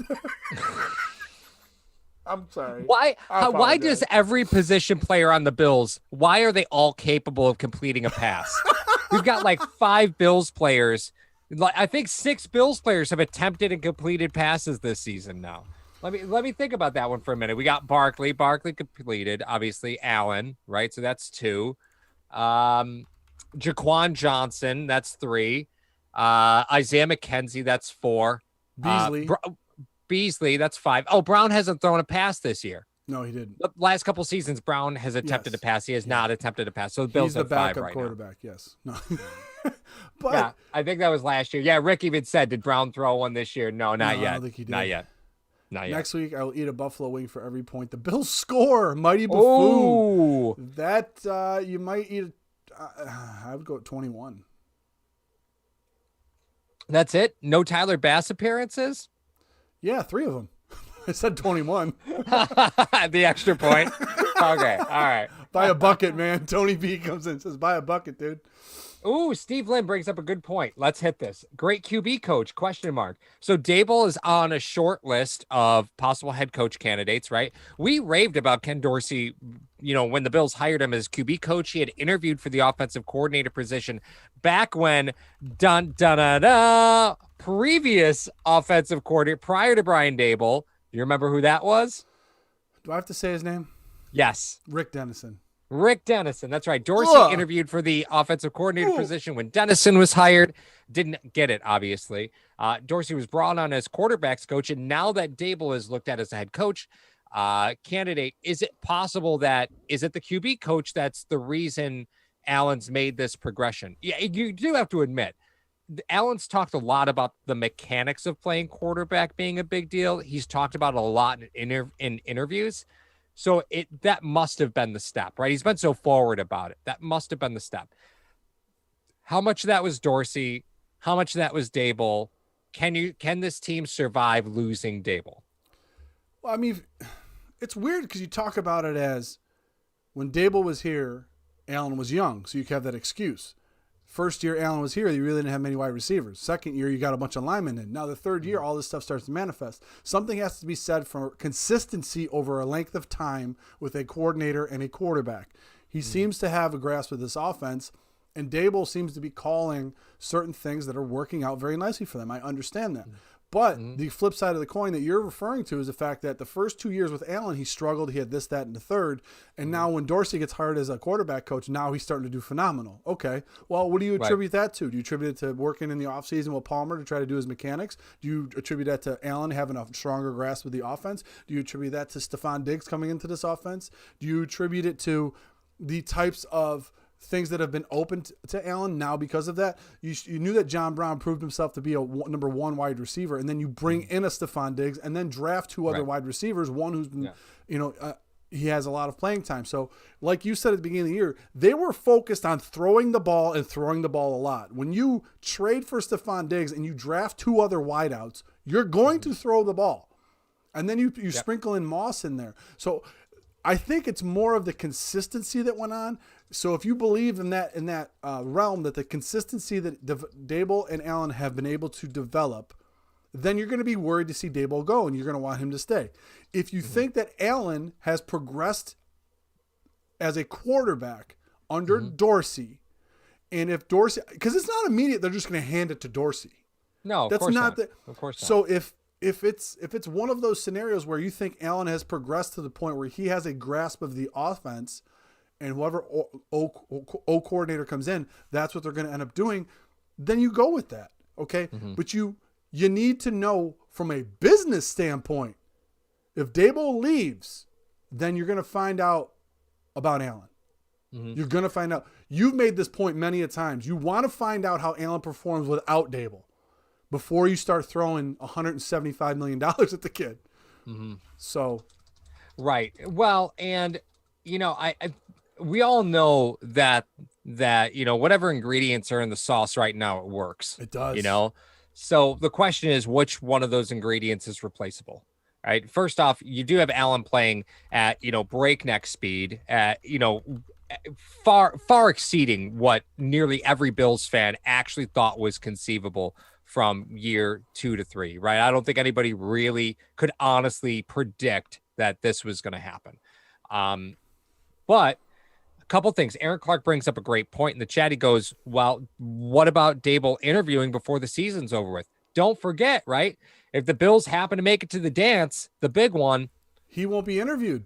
B: I'm sorry.
C: Why does every position player on the Bills, why are they all capable of completing a pass? We've got like 5 Bills players. I think 6 Bills players have attempted and completed passes this season now. Let me think about that one for a minute. We got Barkley. Barkley completed, obviously. Allen, right? So that's 2. Jaquan Johnson, that's 3. Isaiah McKenzie, that's 4.
B: Beasley.
C: Beasley. That's 5. Oh, Brown hasn't thrown a pass this year.
B: No, he didn't.
C: The last couple seasons, Brown has attempted to pass. He has not attempted to pass. So the Bills
B: He's the
C: have 5
B: backup
C: right
B: quarterback.
C: now.
B: Yes. No. But
C: Yeah, I think that was last year. Yeah, Rick even said, did Brown throw one this year? No, not yet.
B: I don't think he did.
C: Not yet. Not yet.
B: Next week, I will eat a buffalo wing for every point the Bills score. Mighty buffoon.
C: Oh,
B: That you might eat. I would go at 21.
C: that's it. No Tyler Bass appearances.
B: Yeah, 3 of them. I said 21.
C: The extra point. Okay, all right.
B: Buy a bucket, man. Tony B comes in and says, buy a bucket, dude.
C: Ooh, Steve Lynn brings up a good point. Let's hit this. Great QB coach, question mark. So Dable is on a short list of possible head coach candidates, right? We raved about Ken Dorsey, when the Bills hired him as QB coach. He had interviewed for the offensive coordinator position back when previous offensive coordinator prior to Brian Dable. You remember who that was?
B: Do I have to say his name?
C: Yes.
B: Rick Dennison.
C: Rick Dennison. That's right. Dorsey interviewed for the offensive coordinator position when Dennison was hired. Didn't get it, obviously. Dorsey was brought on as quarterbacks coach. And now that Dable is looked at as a head coach candidate, is it possible is it the QB coach that's the reason Allen's made this progression? Yeah, you do have to admit, Allen's talked a lot about the mechanics of playing quarterback being a big deal. He's talked about it a lot in interviews. So that must have been the step, right? He's been so forward about it. That must have been the step. How much of that was Dorsey? How much of that was Dable? Can this team survive losing Dable?
B: Well, I mean, it's weird because you talk about it as when Dable was here, Allen was young, so you have that excuse. First year Allen was here, you really didn't have many wide receivers. Second year, you got a bunch of linemen in. Now the third year, all this stuff starts to manifest. Something has to be said for consistency over a length of time with a coordinator and a quarterback. He seems to have a grasp of this offense, and Dable seems to be calling certain things that are working out very nicely for them. I understand that. But the flip side of the coin that you're referring to is the fact that the first 2 years with Allen, he struggled. He had this, that, and the third. And now when Dorsey gets hired as a quarterback coach, now he's starting to do phenomenal. Okay. Well, what do you attribute that to? Do you attribute it to working in the offseason with Palmer to try to do his mechanics? Do you attribute that to Allen having a stronger grasp of the offense? Do you attribute that to Stephon Diggs coming into this offense? Do you attribute it to the types of things that have been open to Allen now because of that? You knew that John Brown proved himself to be a number 1 wide receiver, and then you bring in a Stephon Diggs and then draft 2 other wide receivers, one who's been, he has a lot of playing time. So like you said at the beginning of the year, they were focused on throwing the ball and throwing the ball a lot. When you trade for Stephon Diggs and you draft 2 other wideouts, you're going to throw the ball. And then you sprinkle in Moss in there. So I think it's more of the consistency that went on. So if you believe in that realm, that the consistency that Dable and Allen have been able to develop, then you're going to be worried to see Dable go, and you're going to want him to stay. If you think that Allen has progressed as a quarterback under Dorsey, and if Dorsey, because it's not immediate, they're just going to hand it to Dorsey.
C: No,
B: that's not.
C: Of course not.
B: So if it's one of those scenarios where you think Allen has progressed to the point where he has a grasp of the offense, and whoever O coordinator comes in, that's what they're going to end up doing, then you go with that, okay? But you need to know from a business standpoint, if Dable leaves, then you're going to find out about Allen. You're going to find out. You've made this point many a times. You want to find out how Allen performs without Dable before you start throwing $175 million at the kid. So,
C: right. Well, and we all know that whatever ingredients are in the sauce right now, it works.
B: It does.
C: So the question is, which one of those ingredients is replaceable? Right. First off, you do have Allen playing at breakneck speed, at far exceeding what nearly every Bills fan actually thought was conceivable from year 2 to 3. Right. I don't think anybody really could honestly predict that this was going to happen. But a couple things. Aaron Clark brings up a great point in the chat. He goes, well, what about Dable interviewing before the season's over with? Don't forget, right? If the Bills happen to make it to the dance, the big one,
B: he won't be interviewed.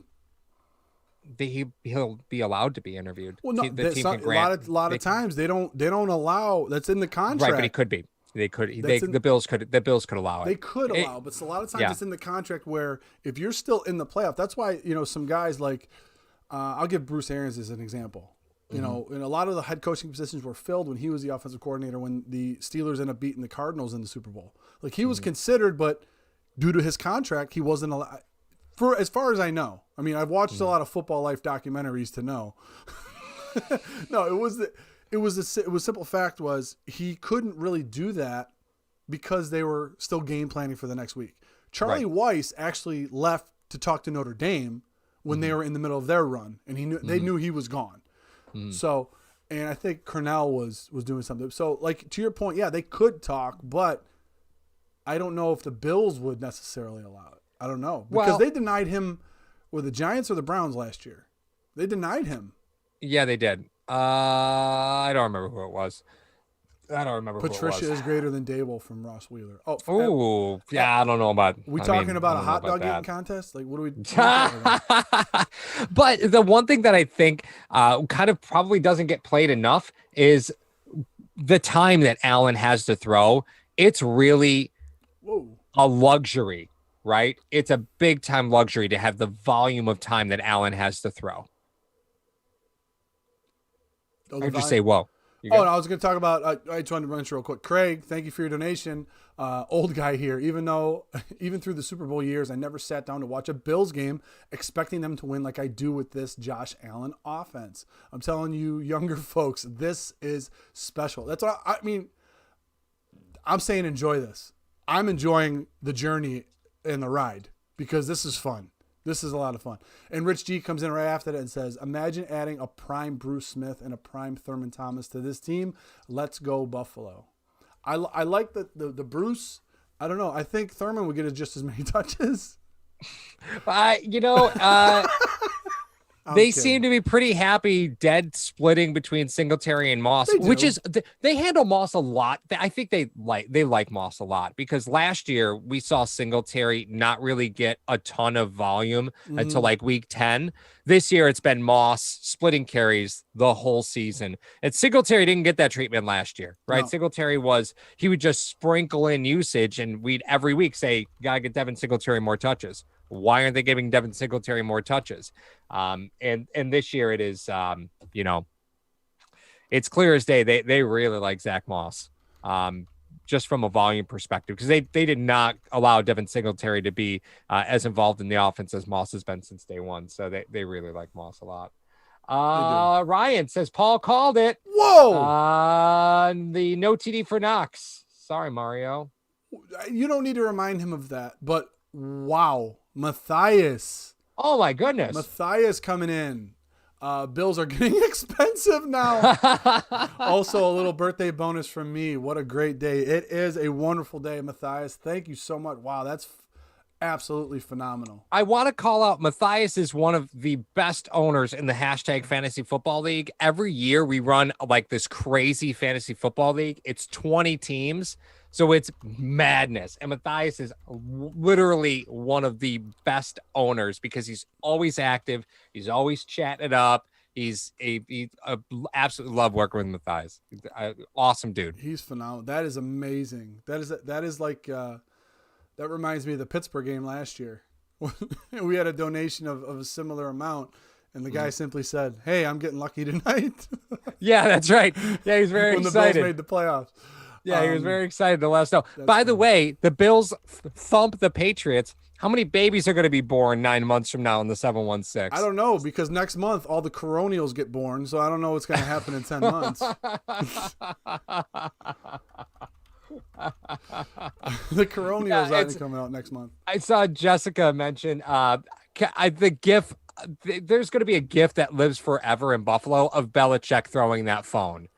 C: He'll be allowed to be interviewed.
B: Well, no,
C: the team can
B: a lot of times they don't allow. That's in the contract.
C: Right, but he could be. They could.
B: That's
C: The Bills could. The Bills could allow it.
B: They could allow, but a lot of times it's in the contract where if you're still in the playoff, that's why some guys like I'll give Bruce Arians as an example. You know, and a lot of the head coaching positions were filled when he was the offensive coordinator when the Steelers ended up beating the Cardinals in the Super Bowl. Like he was considered, but due to his contract, he wasn't allowed. For as far as I know, I mean, I've watched a lot of Football Life documentaries to know. No, it was simple fact was he couldn't really do that because they were still game planning for the next week. Charlie Weiss actually left to talk to Notre Dame when they were in the middle of their run, and they knew he was gone. So, and I think Cornell was doing something. So, like to your point, yeah, they could talk, but I don't know if the Bills would necessarily allow it. I don't know because they denied him. Were the Giants or the Browns last year? They denied him.
C: Yeah, they did. I don't remember who it was. I don't remember.
B: Patricia
C: who it was.
B: is greater than Dable from Ross Wheeler.
C: Oh, yeah, I don't know about.
B: We talking about a hot dog eating contest? Like, what are we?
C: But the one thing that I think kind of probably doesn't get played enough is the time that Allen has to throw. It's really a luxury, right? It's a big time luxury to have the volume of time that Allen has to throw. I'd just say, whoa.
B: Oh, and I was going to talk about, I just wanted to mention real quick. Craig, thank you for your donation. Old guy here. Even through the Super Bowl years, I never sat down to watch a Bills game expecting them to win like I do with this Josh Allen offense. I'm telling you, younger folks, this is special. That's what I mean. I'm saying enjoy this. I'm enjoying the journey and the ride because this is fun. This is a lot of fun. And Rich G comes in right after that and says, imagine adding a prime Bruce Smith and a prime Thurman Thomas to this team. Let's go Buffalo. I like the Bruce. I don't know. I think Thurman would get just as many touches.
C: They seem to be pretty happy dead splitting between Singletary and Moss, which is they handle Moss a lot. I think they like Moss a lot because last year we saw Singletary not really get a ton of volume until like week 10. This year it's been Moss splitting carries the whole season. And Singletary didn't get that treatment last year, right? No. Singletary he would just sprinkle in usage and we'd every week say, gotta get Devin Singletary more touches. Why aren't they giving Devin Singletary more touches? And this year it is, it's clear as day. They really like Zach Moss, just from a volume perspective, because they did not allow Devin Singletary to be as involved in the offense as Moss has been since day one. So they really like Moss a lot. Ryan says Paul called it.
B: Whoa!
C: The no TD for Knox. Sorry, Mario.
B: You don't need to remind him of that, but wow. Matthias.
C: Oh my goodness.
B: Matthias coming in. Bills are getting expensive now. Also a little birthday bonus from me. What a great day. It is a wonderful day, Matthias. Thank you so much. Wow, that's absolutely phenomenal.
C: I want to call out Matthias is one of the best owners in the hashtag Fantasy Football League. Every year we run like this crazy fantasy football league. It's 20 teams. So it's madness. And Matthias is literally one of the best owners because he's always active. He's always chatting it up. He's absolutely love working with Matthias. Awesome dude.
B: He's phenomenal. That is amazing. That is like, that reminds me of the Pittsburgh game last year. We had a donation of a similar amount. And the guy simply said, hey, I'm getting lucky tonight.
C: Yeah, that's right. Yeah, he's very excited.
B: When the Bills made the playoffs.
C: Yeah, he was very excited to let us know. By the way, the Bills thump the Patriots. How many babies are going to be born 9 months from now in the 716?
B: I don't know, because next month all the coronials get born, so I don't know what's going to happen in 10 months. The coronials aren't coming out next month.
C: I saw Jessica mention the GIF. There's going to be a GIF that lives forever in Buffalo of Belichick throwing that phone.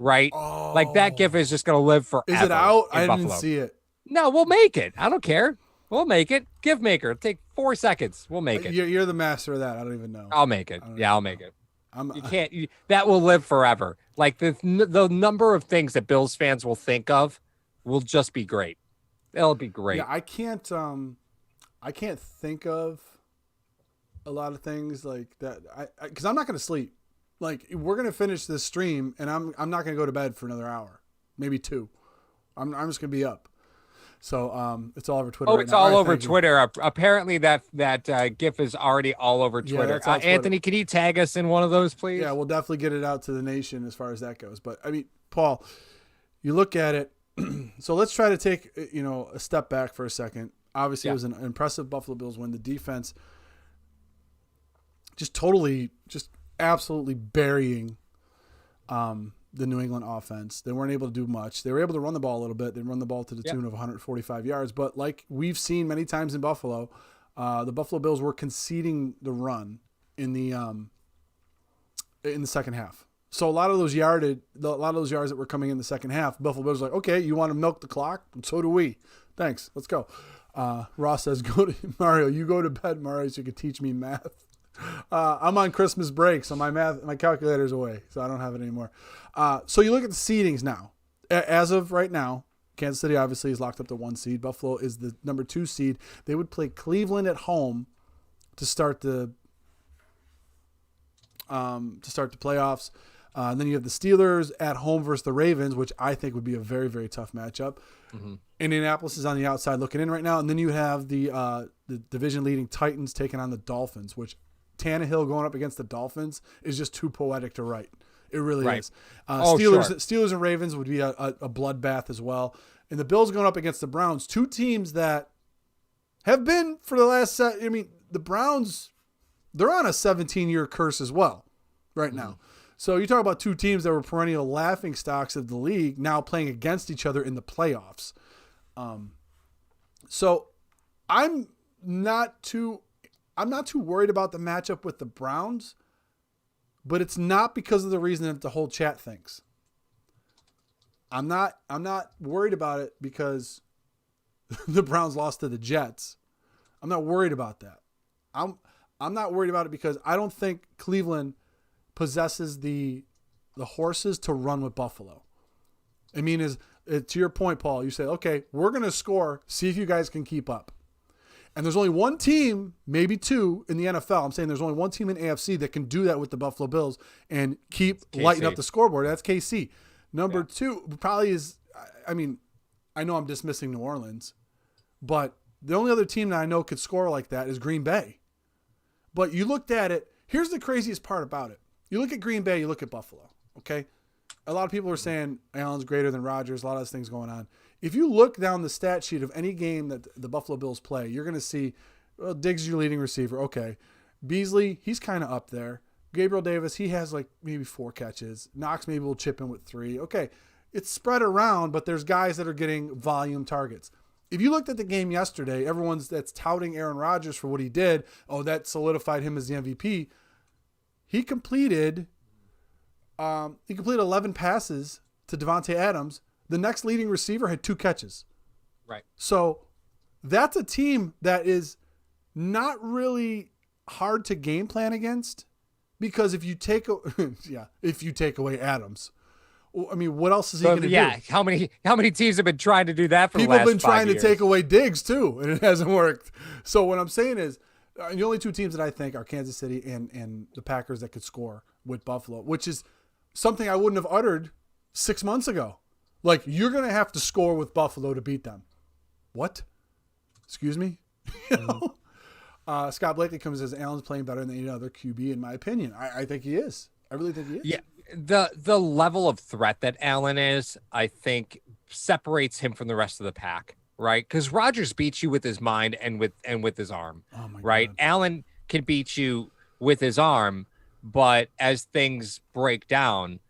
C: Right?
B: Oh.
C: Like that GIF is just going to live forever.
B: Is it out? I
C: Buffalo.
B: didn't see it.
C: No, we'll make it. I don't care. We'll make it. GIF maker. It'll take 4 seconds. We'll make it.
B: You're the master of that. I don't even know.
C: I'll make it. Yeah, I'll make it. You can't. That will live forever. Like the number of things that Bills fans will think of will just be great. It'll be great.
B: Yeah, I can't think of a lot of things like that. Because I'm not going to sleep. Like we're going to finish this stream and I'm not going to go to bed for another hour, maybe 2. I'm just gonna be up. So it's all over Twitter.
C: Oh,
B: right
C: it's
B: now.
C: all
B: right,
C: over
B: thank you.
C: Twitter. Apparently, that GIF is already all over
B: Yeah,
C: Twitter.
B: that's on Twitter.
C: Anthony, can you tag us in one of those, please?
B: Yeah, we'll definitely get it out to the nation as far as that goes. But I mean, Paul, you look at it. So let's try to take a step back for a second. Obviously, it was an impressive Buffalo Bills win. The defense just absolutely burying the New England offense. They weren't able to do much. They were able to run the ball a little bit. They run the ball to the tune of 145 yards. But like we've seen many times in Buffalo, the Buffalo Bills were conceding the run in the second half. So a lot of those yards that were coming in the second half, Buffalo Bills were like, okay, you want to milk the clock? So do we. Thanks. Let's go. Ross says, Mario, you go to bed, Mario, so you can teach me math. I'm on Christmas break, so my calculator's away, so I don't have it anymore. So you look at the seedings now. As of right now, Kansas City obviously is locked up to 1 seed. Buffalo is the number 2 seed. They would play Cleveland at home to start the playoffs. And then you have the Steelers at home versus the Ravens, which I think would be a very, very tough matchup. Mm-hmm. Indianapolis is on the outside looking in right now. And then you have the division-leading Titans taking on the Dolphins, which Tannehill going up against the Dolphins is just too poetic to write. It really is. Steelers and Ravens would be a bloodbath as well. And the Bills going up against the Browns, 2 teams that have been for the last the Browns, they're on a 17-year curse as well right now. So you talk about 2 teams that were perennial laughing stocks of the league now playing against each other in the playoffs. So I'm not too worried about the matchup with the Browns, but it's not because of the reason that the whole chat thinks. I'm not worried about it because the Browns lost to the Jets. I'm not worried about that. I'm not worried about it because I don't think Cleveland possesses the horses to run with Buffalo. I mean, to your point, Paul, you say, okay, we're going to score, see if you guys can keep up. And there's only 1 team, maybe 2 in the NFL. I'm saying there's only 1 team in AFC that can do that with the Buffalo Bills and keep lighting up the scoreboard. That's KC. Number 2 probably is, I know I'm dismissing New Orleans, but the only other team that I know could score like that is Green Bay. But you looked at it. Here's the craziest part about it. You look at Green Bay, you look at Buffalo, okay? A lot of people are saying Allen's greater than Rodgers, a lot of those things going on. If you look down the stat sheet of any game that the Buffalo Bills play, you're going to see, well, Diggs is your leading receiver, okay. Beasley, he's kind of up there. Gabriel Davis, he has like maybe 4 catches. Knox maybe will chip in with 3. Okay, it's spread around, but there's guys that are getting volume targets. If you looked at the game yesterday, everyone's that's touting Aaron Rodgers for what he did. Oh, that solidified him as the MVP. He completed 11 passes to Devontae Adams. The next leading receiver had 2 catches.
C: Right.
B: So that's a team that is not really hard to game plan against because if you take away Adams, I mean, what else is he going to do?
C: Yeah, how many teams have been trying to do that for
B: People
C: the last 5 years?
B: People have been trying to take away Diggs too, and it hasn't worked. So what I'm saying is, the only 2 teams that I think are Kansas City and the Packers that could score with Buffalo, which is something I wouldn't have uttered 6 months ago. Like, you're going to have to score with Buffalo to beat them. What? Excuse me? Scott Blakely comes and says, Allen's playing better than any other QB, in my opinion. I think he is. I really think he is.
C: Yeah. The level of threat that Allen is, I think, separates him from the rest of the pack. Right, because Rodgers beats you with his mind and with his arm. Oh my right, God. Allen can beat you with his arm, but as things break down,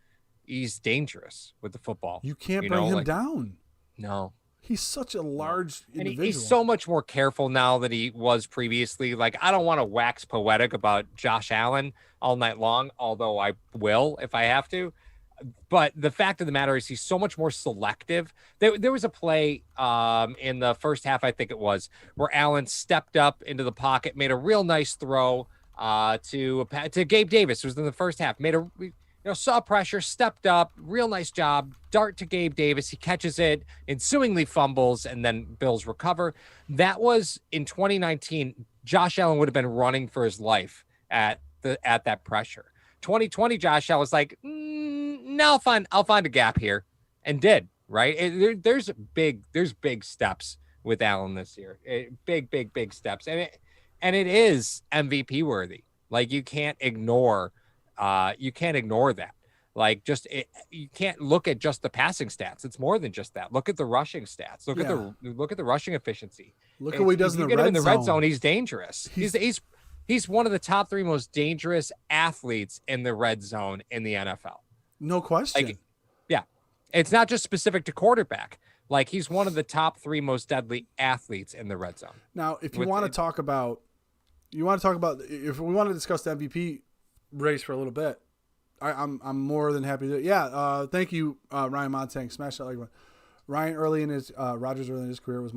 C: he's dangerous with the football.
B: You can't bring him down.
C: No,
B: he's such a large individual.
C: He's so much more careful now than he was previously. Like, I don't want to wax poetic about Josh Allen all night long, although I will if I have to. But the fact of the matter is he's so much more selective. There was a play in the first half, I think it was, where Allen stepped up into the pocket, made a real nice throw to Gabe Davis. It was in the first half. Saw pressure, stepped up, real nice job, dart to Gabe Davis. He catches it, ensuingly fumbles, and then Bills recover. That was in 2019. Josh Allen would have been running for his life at that pressure. 2020, Josh Allen was like, no, I'll find a gap here, and did, right? There's big steps with Allen this year. Big steps, and it is MVP worthy. Like you can't ignore that. Like you can't look at just the passing stats. It's more than just that. Look at the rushing stats. Look at the rushing efficiency.
B: Look at what he does in the red zone.
C: You get him in the red zone, he's dangerous. He's one of the top 3 most dangerous athletes in the red zone in the NFL.
B: No question.
C: Like, yeah, it's not just specific to quarterback. Like he's one of the top 3 most deadly athletes in the red zone.
B: Now, if you want to talk about, if we want to discuss the MVP race for a little bit, I'm more than happy to. Yeah, thank you, Ryan Montang. Smash that like one. Ryan Rodgers early in his career was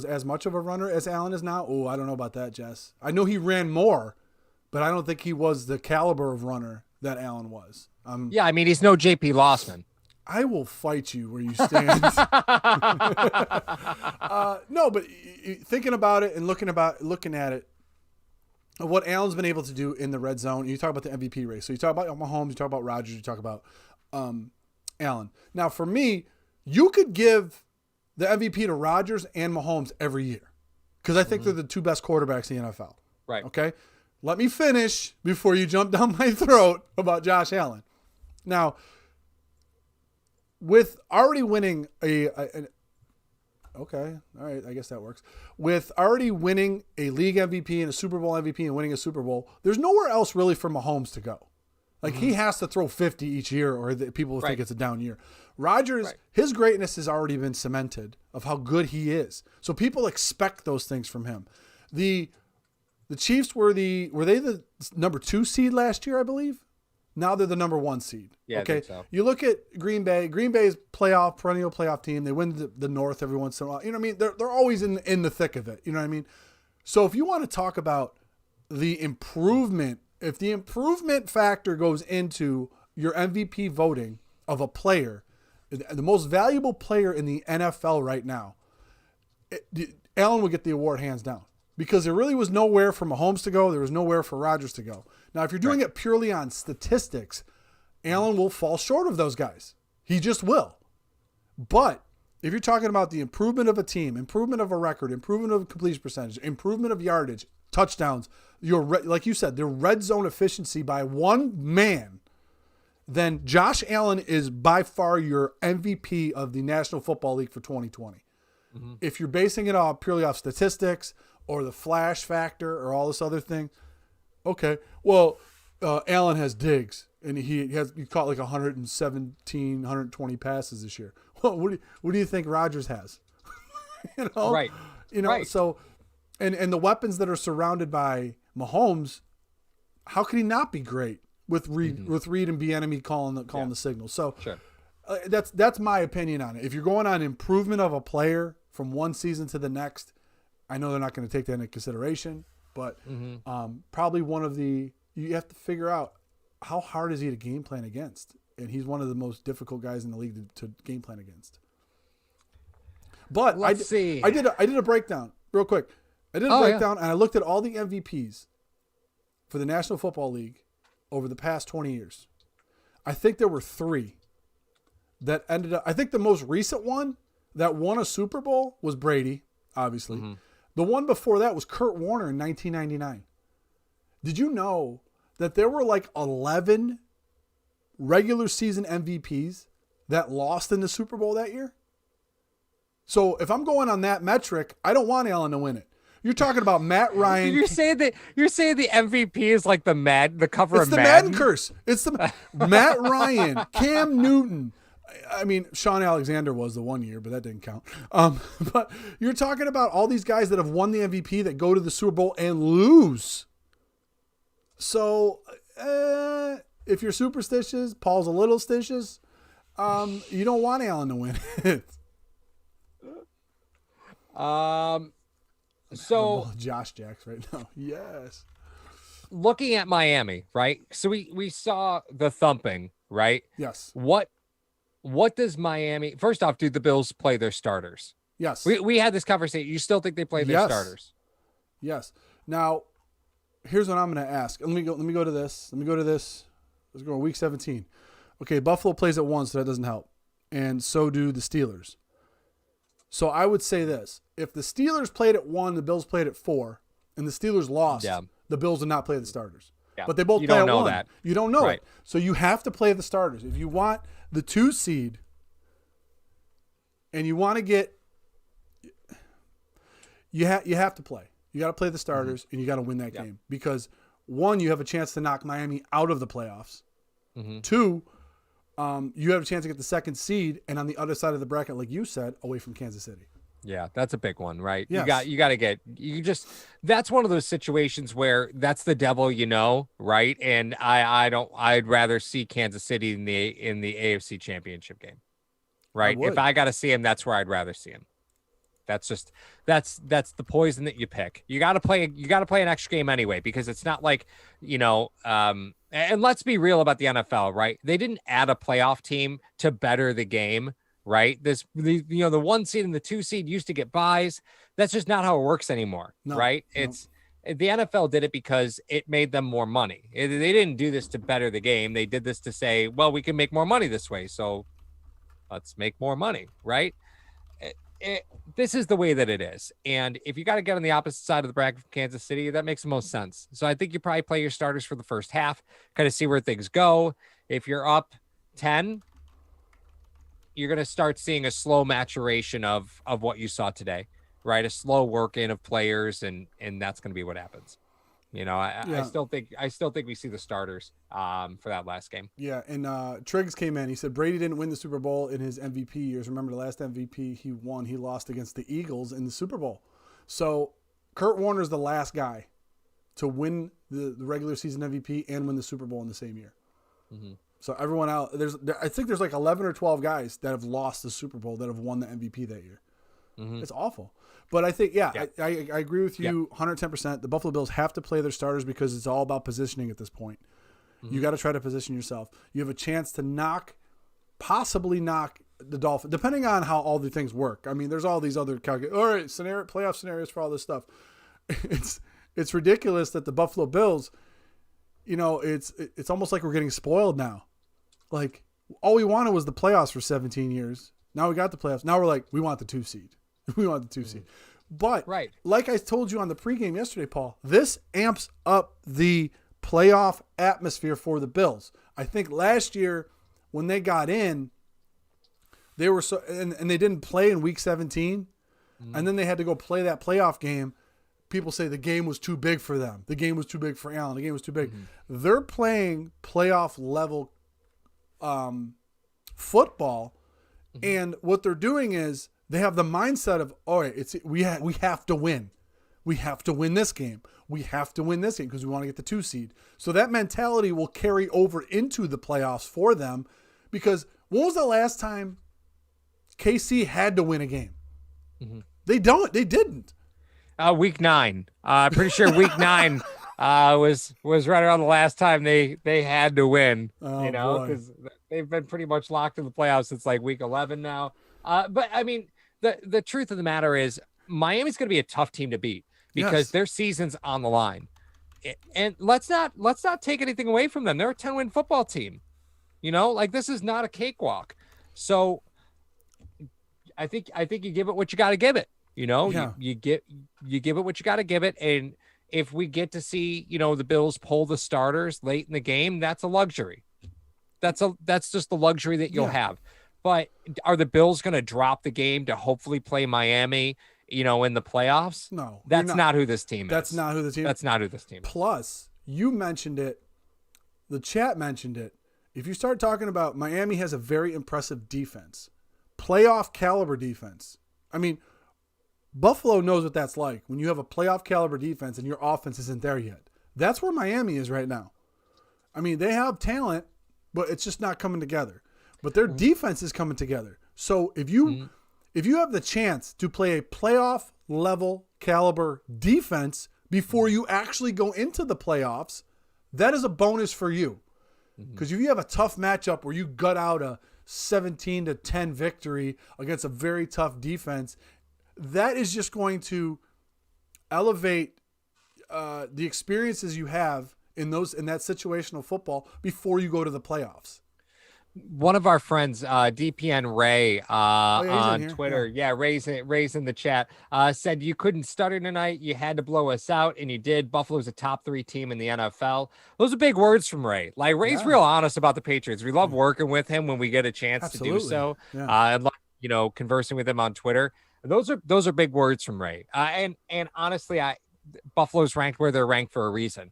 B: as much of a runner as Allen is now. Oh, I don't know about that, Jess. I know he ran more, but I don't think he was the caliber of runner that Allen was.
C: Yeah, I mean he's no JP Lossman.
B: I will fight you where you stand. No, but thinking about it and looking at it, what Allen's been able to do in the red zone. You talk about the MVP race. So you talk about Mahomes, you talk about Rodgers, you talk about Allen. Now, for me, you could give the MVP to Rodgers and Mahomes every year because I think they're the 2 best quarterbacks in the NFL.
C: Right.
B: Okay? Let me finish before you jump down my throat about Josh Allen. Now, with already winning okay, all right, I guess that works. With already winning a league MVP and a Super Bowl MVP and winning a Super Bowl, there's nowhere else really for Mahomes to go. Like he has to throw 50 each year or people will think it's a down year. Rodgers, his greatness has already been cemented of how good he is. So people expect those things from him. The Chiefs were they the number 2 seed last year, I believe? Now they're the number 1 seed.
C: Yeah,
B: okay.
C: I think so.
B: You look at Green Bay. Green Bay's perennial playoff team. They win the North every once in a while. You know what I mean? They're always in the thick of it. You know what I mean? So if you want to talk about the improvement, if the improvement factor goes into your MVP voting of a player, the most valuable player in the NFL right now, Allen would get the award hands down because there really was nowhere for Mahomes to go. There was nowhere for Rodgers to go. Now, if you're doing it purely on statistics, Allen will fall short of those guys. He just will. But if you're talking about the improvement of a team, improvement of a record, improvement of completion percentage, improvement of yardage, touchdowns, like you said, the red zone efficiency by one man, then Josh Allen is by far your MVP of the National Football League for 2020. Mm-hmm. If you're basing it all purely off statistics or the flash factor or all this other thing, okay, well, Allen has Diggs, and he caught like 117, 120 passes this year. Well, what do you think Rodgers has?
C: Right.
B: So, and the weapons that are surrounded by Mahomes, how could he not be great with Reed and Bieniemy calling the signals? So,
C: sure.
B: That's my opinion on it. If you're going on improvement of a player from one season to the next, I know they're not going to take that into consideration. But probably you have to figure out how hard is he to game plan against, and he's one of the most difficult guys in the league to game plan against. But
C: Let's see.
B: I did a breakdown real quick. And I looked at all the MVPs for the National Football League over the past 20 years. I think there were 3 that ended up. I think the most recent one that won a Super Bowl was Brady, obviously. Mm-hmm. The one before that was Kurt Warner in 1999. Did you know that there were like 11 regular season MVPs that lost in the Super Bowl that year? So if I'm going on that metric, I don't want Allen to win it. You're talking about Matt Ryan.
C: You're saying the MVP is like the cover of Madden?
B: It's the Madden curse. It's the Matt Ryan, Cam Newton. I mean, Sean Alexander was the one year, but that didn't count. But you're talking about all these guys that have won the MVP that go to the Super Bowl and lose. So if you're superstitious, Paul's a little stitious, you don't want Allen to win it.
C: So
B: Josh Jacks right now. Yes.
C: Looking at Miami, right? So we saw the thumping, right?
B: Yes.
C: What does Miami? First off, do the Bills play their starters?
B: Yes.
C: We had this conversation. You still think they play their starters?
B: Yes. Now, here's what I'm going to ask. Let me go to this. Let's go to week 17. Okay, Buffalo plays at 1, so that doesn't help. and so do the Steelers. So I would say this. If the Steelers played at 1, the Bills played at 4, and the Steelers lost, the Bills would not play the starters.
C: Yeah.
B: But they both
C: you
B: play
C: don't
B: at
C: know
B: 1.
C: that.
B: You don't know
C: Right.
B: it. So you have to play the starters. If you want the 2 seed and you want to get you have to play. You got to play the starters and you got to win that game because 1, you have a chance to knock Miami out of the playoffs. 2, you have a chance to get the 2nd seed and on the other side of the bracket, like you said, away from Kansas City.
C: Yeah, that's a big one, right?
B: Yes.
C: You got to get that's one of those situations where that's the devil, right? And I'd rather see Kansas City in the AFC Championship game. Right? If I got to see him, that's where I'd rather see him. That's the poison that you pick. You got to play an extra game anyway because it's not like, and let's be real about the NFL, right? They didn't add a playoff team to better the game. Right. The 1 seed and the 2 seed used to get buys. That's just not how it works anymore. No, right. No. It's the NFL did it because it made them more money. They didn't do this to better the game. They did this to say, well, we can make more money this way. So let's make more money. Right. This is the way that it is. And if you got to get on the opposite side of the bracket from Kansas City, that makes the most sense. So I think you probably play your starters for the first half, kind of see where things go. If you're up 10, you're going to start seeing a slow maturation of what you saw today, right? A slow work in of players. And that's going to be what happens. I still think we see the starters for that last game.
B: Yeah. And Triggs came in, he said, Brady didn't win the Super Bowl in his MVP years. Remember the last MVP he won, he lost against the Eagles in the Super Bowl. So Kurt Warner's the last guy to win the regular season MVP and win the Super Bowl in the same year. Mm-hmm. So everyone out I think there's like 11 or 12 guys that have lost the Super Bowl that have won the MVP that year. Mm-hmm. It's awful. But I think, I agree with you 110%. The Buffalo Bills have to play their starters because it's all about positioning at this point. Mm-hmm. You got to try to position yourself. You have a chance to possibly knock the Dolphins, depending on how all the things work. I mean, there's all these other playoff scenarios for all this stuff. It's ridiculous that the Buffalo Bills, it's almost like we're getting spoiled now. Like, all we wanted was the playoffs for 17 years. Now we got the playoffs. Now we're like, we want the 2 seed. We want the 2 seed. But like I told you on the pregame yesterday, Paul, this amps up the playoff atmosphere for the Bills. I think last year when they got in, they were and they didn't play in week 17, and then they had to go play that playoff game. People say the game was too big for them. The game was too big for Allen. The game was too big. Mm-hmm. They're playing playoff level football, and what they're doing is they have the mindset of, all right, we have to win. We have to win this game. We have to win this game because we want to get the 2 seed. So that mentality will carry over into the playoffs for them, because when was the last time KC had to win a game? Mm-hmm. They didn't.
C: Week 9. I'm pretty sure week 9 was right around the last time they had to win. Because they've been pretty much locked in the playoffs since like week 11 now. But I mean, the truth of the matter is Miami's going to be a tough team to beat because their season's on the line. And let's not take anything away from them. They're a 10-win football team. This is not a cakewalk. So I think you give it what you got to give it. You give it what you got to give it. And if we get to see, the Bills pull the starters late in the game, that's a luxury. That's just the luxury that you'll have. But are the Bills going to drop the game to hopefully play Miami, in the playoffs?
B: No,
C: that's not who this team is.
B: That's not who the team.
C: That's not who this team is.
B: Plus, you mentioned it. The chat mentioned it. If you start talking about Miami has a very impressive defense, playoff caliber defense. I mean, Buffalo knows what that's like when you have a playoff caliber defense and your offense isn't there yet. That's where Miami is right now. I mean, they have talent, but it's just not coming together. But their defense is coming together. So if you have the chance to play a playoff level caliber defense before you actually go into the playoffs, that is a bonus for you. Because if you have a tough matchup where you gut out a 17-10 victory against a very tough defense, that is just going to elevate the experiences you have in that situational football before you go to the playoffs.
C: One of our friends, DPN Ray,
B: Oh, yeah, he's in
C: on
B: here.
C: Twitter, Ray's in the chat, said you couldn't stutter tonight. You had to blow us out, and you did. Buffalo's a top 3 team in the NFL. Those are big words from Ray. Like Ray's
B: Yeah.
C: real honest about the Patriots. We love working with him when we get a chance to do
B: Absolutely.
C: so.
B: Yeah.
C: And conversing with him on Twitter. Those are big words from Ray. And honestly, Buffalo's ranked where they're ranked for a reason.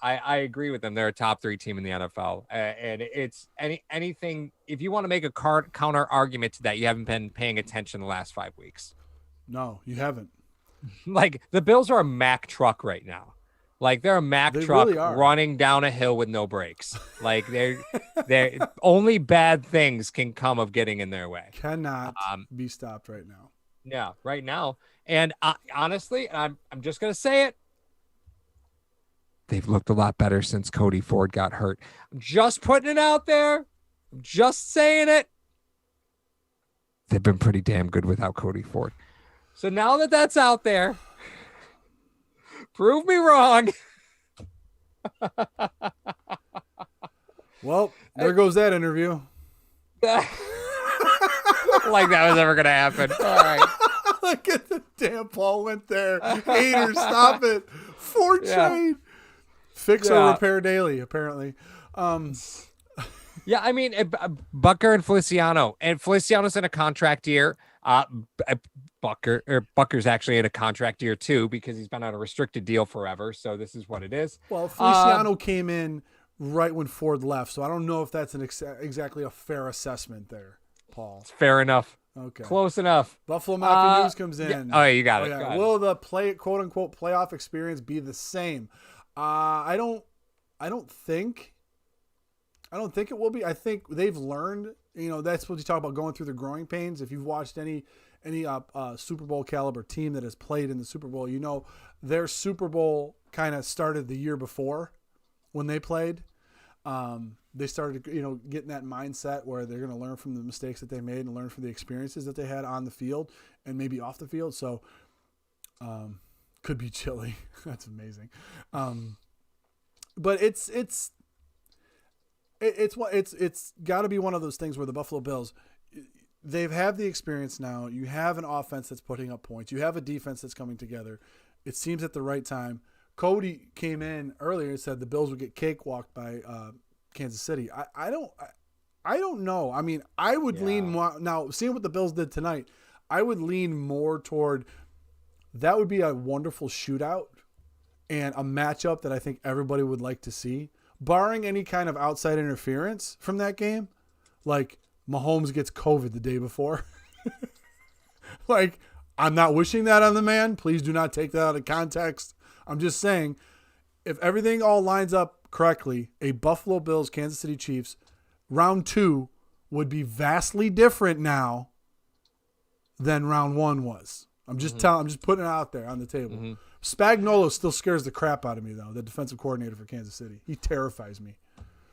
C: I agree with them. They're a top 3 team in the NFL, and it's anything. If you want to make a counter argument to that, you haven't been paying attention the last 5 weeks.
B: No, you haven't.
C: Like the Bills are a Mack truck right now. Like they're a Mack
B: They
C: truck
B: really are.
C: running down a hill with no brakes. Like they're only bad things can come of getting in their way.
B: Cannot be stopped right now.
C: Yeah, right now. And honestly, I'm just gonna say it. They've looked a lot better since Cody Ford got hurt. I'm just putting it out there. I'm just saying it. They've been pretty damn good without Cody Ford. So now that that's out there, prove me wrong.
B: Well, there goes that interview.
C: Like that was ever going to happen. All right.
B: Look at the damn Paul went there. Hater, stop it. Ford trade. Fix or repair daily, apparently.
C: Yeah, I mean, Bucker and Feliciano. And Feliciano's in a contract year. Bucker's actually in a contract year, too, because he's been on a restricted deal forever. So this is what it is.
B: Well, Feliciano came in right when Ford left. So I don't know if that's exactly a fair assessment there, Paul.
C: Fair enough.
B: Okay.
C: Close enough.
B: Buffalo Mafia News comes in.
C: Yeah. Oh, you got it.
B: Yeah. Will the quote unquote playoff experience be the same? I don't think it will be. I think they've learned, that's what you talk about, going through the growing pains. If you've watched any Super Bowl caliber team that has played in the Super Bowl, their Super Bowl kind of started the year before when they played. They started, getting that mindset where they're going to learn from the mistakes that they made and learn from the experiences that they had on the field and maybe off the field. So, could be chilly. That's amazing. But it's got to be one of those things where the Buffalo Bills, they've had the experience now. You have an offense that's putting up points. You have a defense that's coming together. It seems at the right time. Cody came in earlier and said the Bills would get cakewalked by Kansas City. I don't know. I mean, I would lean more now. Seeing what the Bills did tonight, I would lean more toward that would be a wonderful shootout and a matchup that I think everybody would like to see, barring any kind of outside interference from that game. Like Mahomes gets COVID the day before. Like, I'm not wishing that on the man. Please do not take that out of context. I'm just saying, if everything all lines up correctly, a Buffalo Bills, Kansas City Chiefs, round 2 would be vastly different now than round 1 was. I'm just I'm just putting it out there on the table. Mm-hmm. Spagnuolo still scares the crap out of me, though, the defensive coordinator for Kansas City. He terrifies me.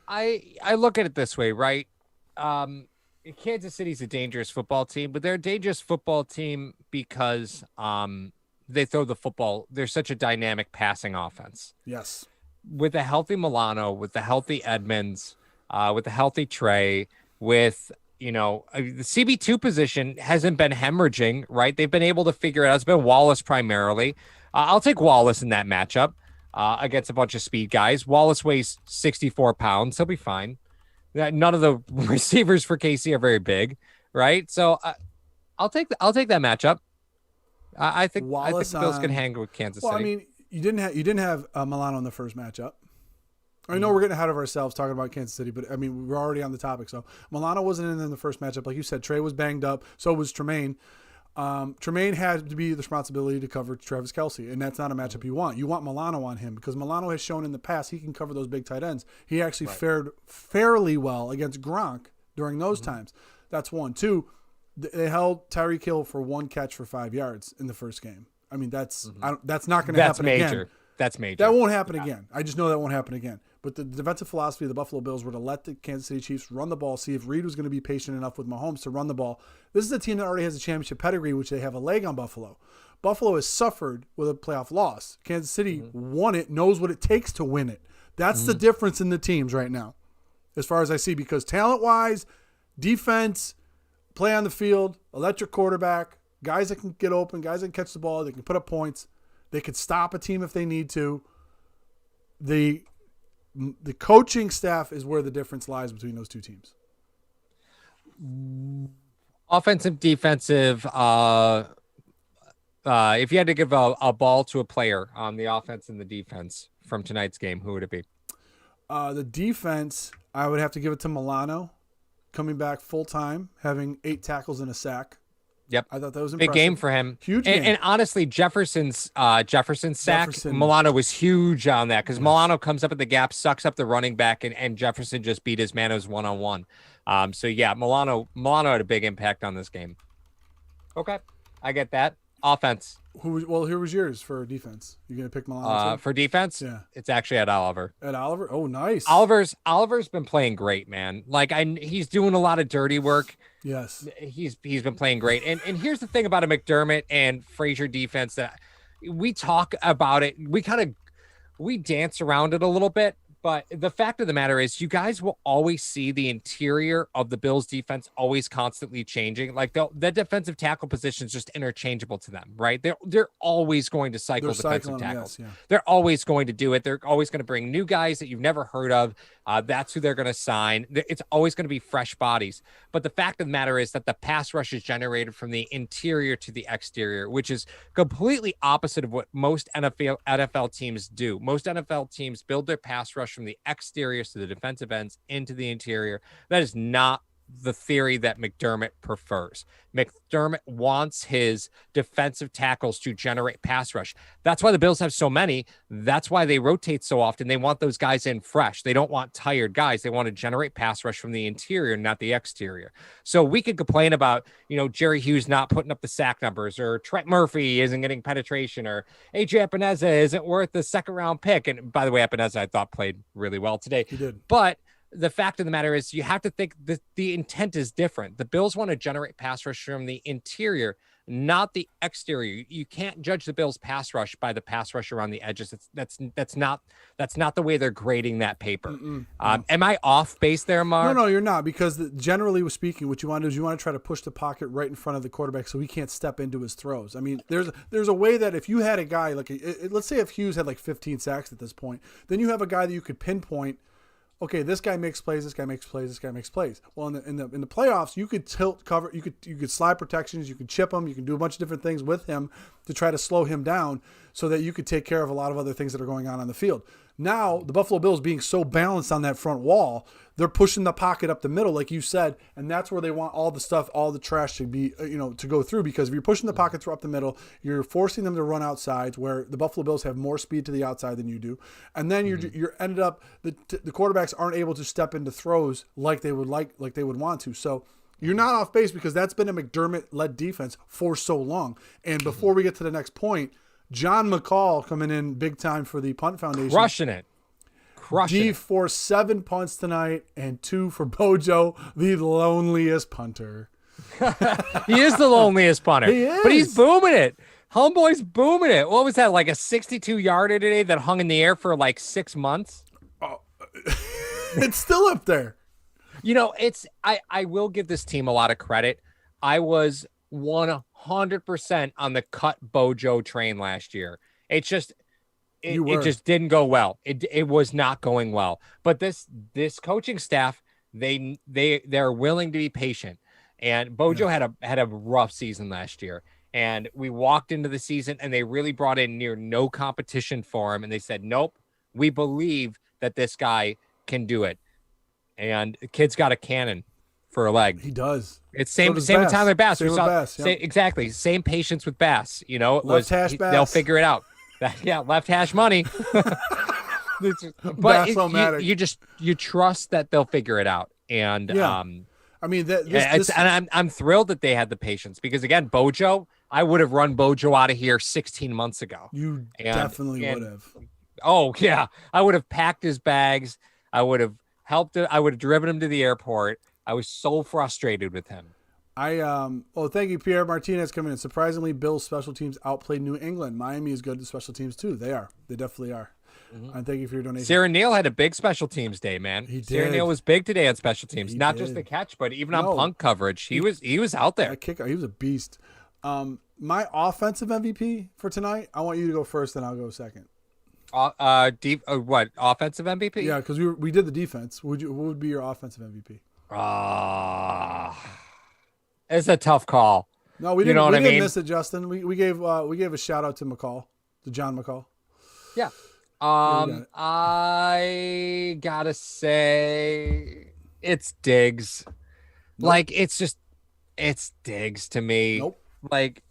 C: I look at it this way, right? Kansas City's a dangerous football team, but they're a dangerous football team because they throw the football. They're such a dynamic passing offense.
B: Yes.
C: With a healthy Milano, with the healthy Edmonds, with the healthy Trey, with, the CB2 position hasn't been hemorrhaging, right? They've been able to figure it out. It's been Wallace primarily. I'll take Wallace in that matchup against a bunch of speed guys. Wallace weighs 64 pounds. He'll be fine. None of the receivers for KC are very big, right? So I'll take that matchup. I think the Bills can hang with Kansas City.
B: Well, I mean, you didn't have Milano in the first matchup. I know we're getting ahead of ourselves talking about Kansas City, but I mean, we're already on the topic. So Milano wasn't in the first matchup. Like you said, Trey was banged up. So was Tremaine. Tremaine had to be the responsibility to cover Travis Kelce, and that's not a matchup you want. You want Milano on him because Milano has shown in the past he can cover those big tight ends. He actually fared fairly well against Gronk during those times. That's one. Two, they held Tyreek Hill for 1 catch for 5 yards in the first game. I mean, that's not going to happen again.
C: That's major.
B: That won't happen again. I just know that won't happen again. But the defensive philosophy of the Buffalo Bills were to let the Kansas City Chiefs run the ball, see if Reed was going to be patient enough with Mahomes to run the ball. This is a team that already has a championship pedigree, which they have a leg on Buffalo. Buffalo has suffered with a playoff loss. Kansas City won it, knows what it takes to win it. That's the difference in the teams right now. as far as I see, because talent-wise, defense, play on the field, electric quarterback, guys that can get open, guys that can catch the ball, they can put up points, they could stop a team if they need to. The coaching staff is where the difference lies between those two teams.
C: Offensive, defensive. If you had to give a ball to a player on the offense and the defense from tonight's game, who would it be?
B: The defense, I would have to give it to Milano, coming back full time, having 8 tackles and a sack.
C: Yep,
B: I thought that was impressive.
C: big game for him.
B: Huge game.
C: And honestly, Jefferson's sack, Milano was huge on that because Milano comes up at the gap, sucks up the running back, and Jefferson just beat his Manos 1-on-1. So yeah, Milano had a big impact on this game. Okay, I get that. Offense.
B: Here was yours for defense. You gonna pick Milano?
C: For defense, yeah, it's actually at Oliver.
B: At Oliver? Oh, nice.
C: Oliver's been playing great, man. Like he's doing a lot of dirty work.
B: Yes,
C: he's been playing great. And here's the thing about a McDermott and Frazier defense that we talk about it. We dance around it a little bit. But the fact of the matter is you guys will always see the interior of the Bills defense always constantly changing. Like the defensive tackle position is just interchangeable to them, right? They're always going to cycle defensive tackles. Yes, yeah. They're always going to do it. They're always going to bring new guys that you've never heard of. That's who they're going to sign. It's always going to be fresh bodies. But the fact of the matter is that the pass rush is generated from the interior to the exterior, which is completely opposite of what most NFL teams do. Most NFL teams build their pass rush from the exteriors to the defensive ends into the interior. That is not the theory that McDermott prefers. McDermott wants his defensive tackles to generate pass rush. That's why the Bills have so many. That's why they rotate so often. They want those guys in fresh. They don't want tired guys. They want to generate pass rush from the interior, not the exterior. So we could complain about, Jerry Hughes not putting up the sack numbers, or Trent Murphy isn't getting penetration, or AJ Epineza isn't worth the second round pick. And by the way, Epineza, I thought, played really well today.
B: He did.
C: But the fact of the matter is you have to think that the intent is different. The Bills want to generate pass rush from the interior, not the exterior. You can't judge the Bills pass rush by the pass rush around the edges. That's not the way they're grading that paper. Am I off base there, Mark?
B: No, you're not, because generally speaking, what you want to do is you want to try to push the pocket right in front of the quarterback so he can't step into his throws. I mean, there's a way that if you had a guy like let's say if Hughes had like 15 sacks at this point, then you have a guy that you could pinpoint. Okay, this guy makes plays. This guy makes plays. This guy makes plays. Well, in the playoffs, you could tilt cover. You could slide protections. You could chip him. You can do a bunch of different things with him to try to slow him down, so that you could take care of a lot of other things that are going on the field. Now, the Buffalo Bills being so balanced on that front wall, they're pushing the pocket up the middle, like you said, and that's where they want all the stuff, all the trash to be, to go through. Because if you're pushing the pocket through up the middle, you're forcing them to run outsides, where the Buffalo Bills have more speed to the outside than you do, and then you're ended up the quarterbacks aren't able to step into throws like they would want to. So you're not off base, because that's been a McDermott-led defense for so long. And before we get to the next point, John McCall coming in big time for the Punt Foundation.
C: Crushing it.
B: D for 7 punts tonight and 2 for Bojo, the loneliest punter.
C: He is the loneliest punter.
B: He is.
C: But he's booming it. Homeboy's booming it. What was that, like a 62-yarder today that hung in the air for like 6 months?
B: Oh, it's still up there.
C: I will give this team a lot of credit. I was 100% on the cut Bojo train last year. It just didn't go well. It was not going well. But this coaching staff, they're willing to be patient. And Bojo had a rough season last year. And we walked into the season and they really brought in near no competition for him. And they said, nope, we believe that this guy can do it. And the kid's got a cannon for a leg.
B: He does.
C: It's same with Tyler Bass.
B: Exactly.
C: Same patience with Bass.
B: Bass.
C: They'll figure it out. Left hash money. But you trust that they'll figure it out. And
B: I mean
C: and I'm thrilled that they had the patience, because again, Bojo, I would have run Bojo out of here 16 months ago.
B: You definitely would have.
C: Oh yeah, I would have packed his bags. I would have helped it. I would have driven him to the airport. I was so frustrated with him.
B: Thank you, Pierre Martinez, coming in. Surprisingly, Bills special teams outplayed New England. Miami is good at special teams too. They are. They definitely are. And thank you for your donation.
C: Sarah Neal had a big special teams day, man. Sarah
B: did.
C: Neal was big today on special teams,
B: He
C: not
B: did.
C: just the catch, but even on punt coverage. He was out there.
B: That kicker, he was a beast. My offensive MVP for tonight, I want you to go first, then I'll go second.
C: What offensive MVP?
B: Yeah, because we did the defense. What would be your offensive MVP?
C: It's a tough call.
B: No, we didn't.
C: You know what
B: we
C: I
B: didn't
C: mean?
B: miss it, Justin. We gave a shout out to John McCall.
C: Yeah. I gotta say it's Diggs.
B: Nope.
C: Like it's Diggs to me.
B: Nope.
C: Like